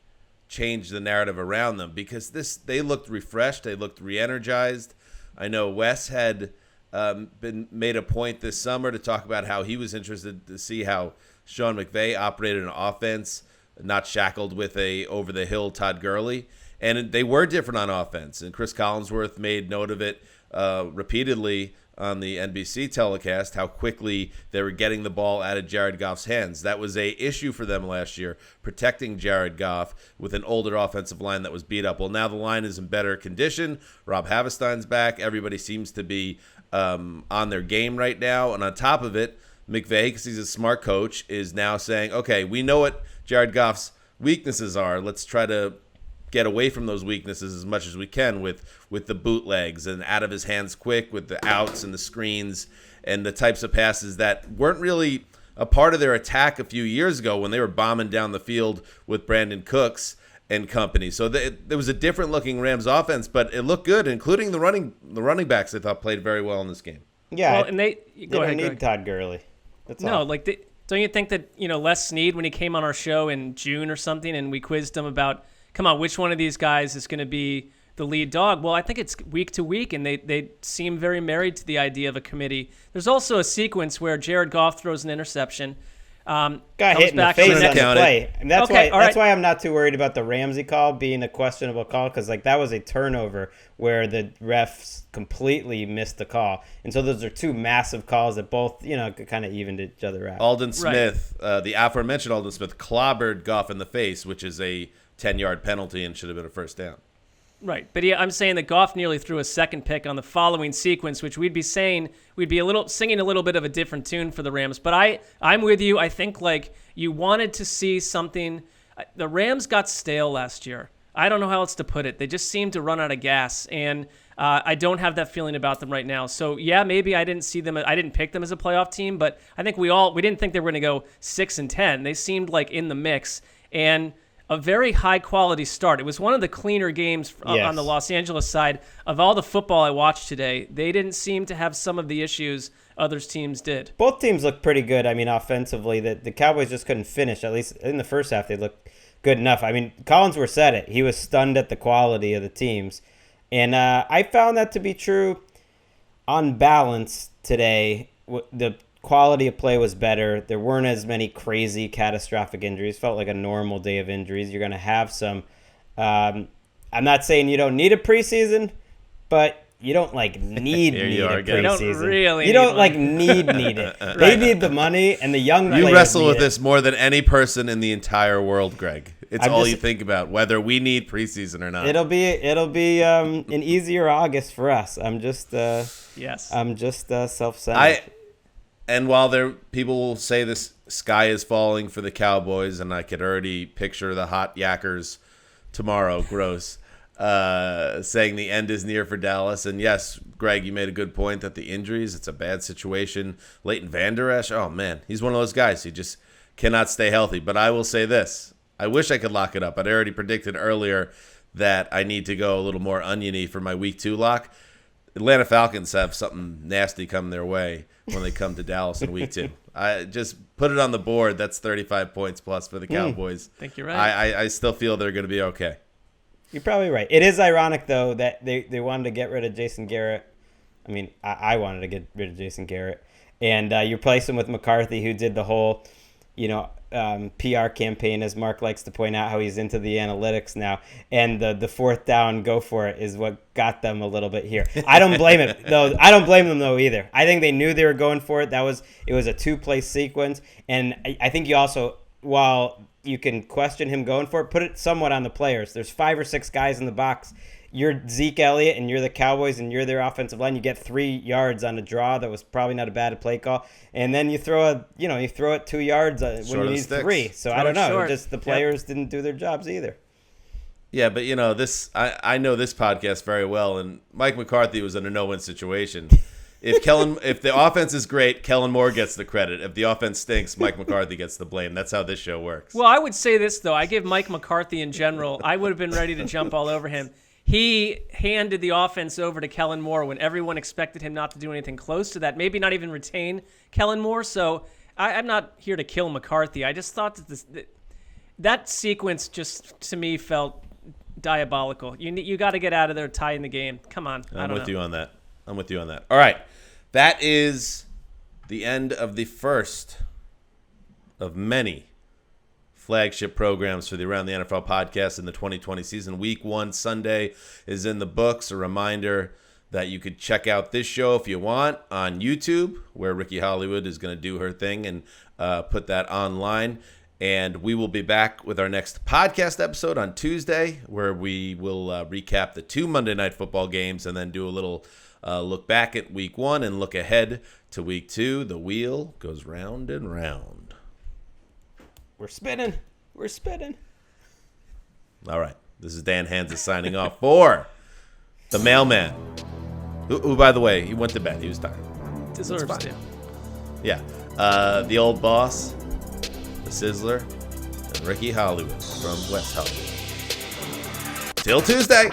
change the narrative around them because they looked refreshed. They looked re-energized. I know Wes had been made a point this summer to talk about how he was interested to see how Sean McVay operated an offense, not shackled with a over-the-hill Todd Gurley. And they were different on offense. And Chris Collinsworth made note of it repeatedly on the NBC telecast, how quickly they were getting the ball out of Jared Goff's hands. That was a issue for them last year, protecting Jared Goff with an older offensive line that was beat up. Well, now the line is in better condition. Rob Havestein's back. Everybody seems to be on their game right now. And on top of it, McVay, because he's a smart coach, is now saying, okay, we know what Jared Goff's weaknesses are. Let's try to get away from those weaknesses as much as we can with the bootlegs and out of his hands quick with the outs and the screens and the types of passes that weren't really a part of their attack a few years ago when they were bombing down the field with Brandon Cooks and company. So there was a different looking Rams offense, but it looked good, including the running backs I thought played very well in this game. Yeah, well, and they don't need Todd Gurley. That's all. Don't Don't you think that, Les Snead, when he came on our show in June or something, and we quizzed him about, come on, which one of these guys is going to be the lead dog? Well, I think it's week to week, and they seem very married to the idea of a committee. There's also a sequence where Jared Goff throws an interception. Got hit in the face on the play. And that's why I'm not too worried about the Ramsey call being a questionable call, because that was a turnover where the refs completely missed the call. And so those are two massive calls that both, kind of evened each other out. Aldon Smith, the aforementioned Aldon Smith, clobbered Goff in the face, which is a 10-yard penalty and should have been a first down. Right, but I'm saying that Goff nearly threw a second pick on the following sequence, which we'd be singing a little bit of a different tune for the Rams. But I'm with you. I think you wanted to see something. The Rams got stale last year. I don't know how else to put it. They just seemed to run out of gas, and I don't have that feeling about them right now. So yeah, maybe I didn't pick them as a playoff team, but I think we didn't think they were going to go 6-10. They seemed like in the mix, and a very high-quality start. It was one of the cleaner games on the Los Angeles side. Of all the football I watched today, they didn't seem to have some of the issues other teams did. Both teams looked pretty good. Offensively, the Cowboys just couldn't finish. At least in the first half, they looked good enough. Collinsworth said it. He was stunned at the quality of the teams. And I found that to be true on balance today. The quality of play was better. There weren't as many crazy catastrophic injuries. Felt like a normal day of injuries. You're going to have some. I'm not saying you don't need a preseason, but you don't need a preseason. You don't need it. Right. They need the money, and the young players You wrestle with this more than any person in the entire world, Greg. It's all you think about, whether we need preseason or not. It'll be an easier August for us. I'm just self-centered. And while people will say this sky is falling for the Cowboys, and I could already picture the hot yackers tomorrow, gross, saying the end is near for Dallas. And yes, Greg, you made a good point that the injuries, it's a bad situation. Leighton Vander Esch, oh man, he's one of those guys. He just cannot stay healthy. But I will say this. I wish I could lock it up. I'd already predicted earlier that I need to go a little more oniony for my week 2 lock. Atlanta Falcons have something nasty come their way when they come to Dallas in week 2. I just put it on the board. That's 35 points plus for the Cowboys. I think you're right. I still feel they're going to be okay. You're probably right. It is ironic, though, that they wanted to get rid of Jason Garrett. I wanted to get rid of Jason Garrett. And you replace him with McCarthy, who did the whole, PR campaign, as Mark likes to point out, how he's into the analytics now. And the fourth down, go for it, is what got them a little bit here. I don't blame it, though. I don't blame them, though, either. I think they knew they were going for it. It was a 2-play sequence. And I think you also, while you can question him going for it, put it somewhat on the players. There's 5 or 6 guys in the box. You're Zeke Elliott, and you're the Cowboys, and you're their offensive line. You get 3 yards on a draw that was probably not a bad play call, and then you throw it 2 yards when you need 3. So I don't know. Just the players didn't do their jobs either. Yeah, but this I know this podcast very well, and Mike McCarthy was in a no-win situation. If the offense is great, Kellen Moore gets the credit. If the offense stinks, Mike McCarthy gets the blame. That's how this show works. Well, I would say this though. I give Mike McCarthy in general. I would have been ready to jump all over him. He handed the offense over to Kellen Moore when everyone expected him not to do anything close to that, maybe not even retain Kellen Moore. So I'm not here to kill McCarthy. I just thought that sequence just, to me, felt diabolical. You got to get out of there tying the game. Come on. I'm with you on that. All right. That is the end of the first of many flagship programs for the Around the NFL podcast in the 2020 season. Week 1 Sunday is in the books. A reminder that you could check out this show if you want on YouTube, where Ricky Hollywood is going to do her thing and put that online. And we will be back with our next podcast episode on Tuesday, where we will recap the 2 Monday Night Football games and then do a little look back at Week 1 and look ahead to Week 2. The wheel goes round and round. We're spinning. All right. This is Dan Hansis signing off for the mailman, who, by the way, he went to bed. He was tired. Deserves to. Yeah. The old boss, the Sizzler, and Ricky Hollywood from West Hollywood. Till Tuesday.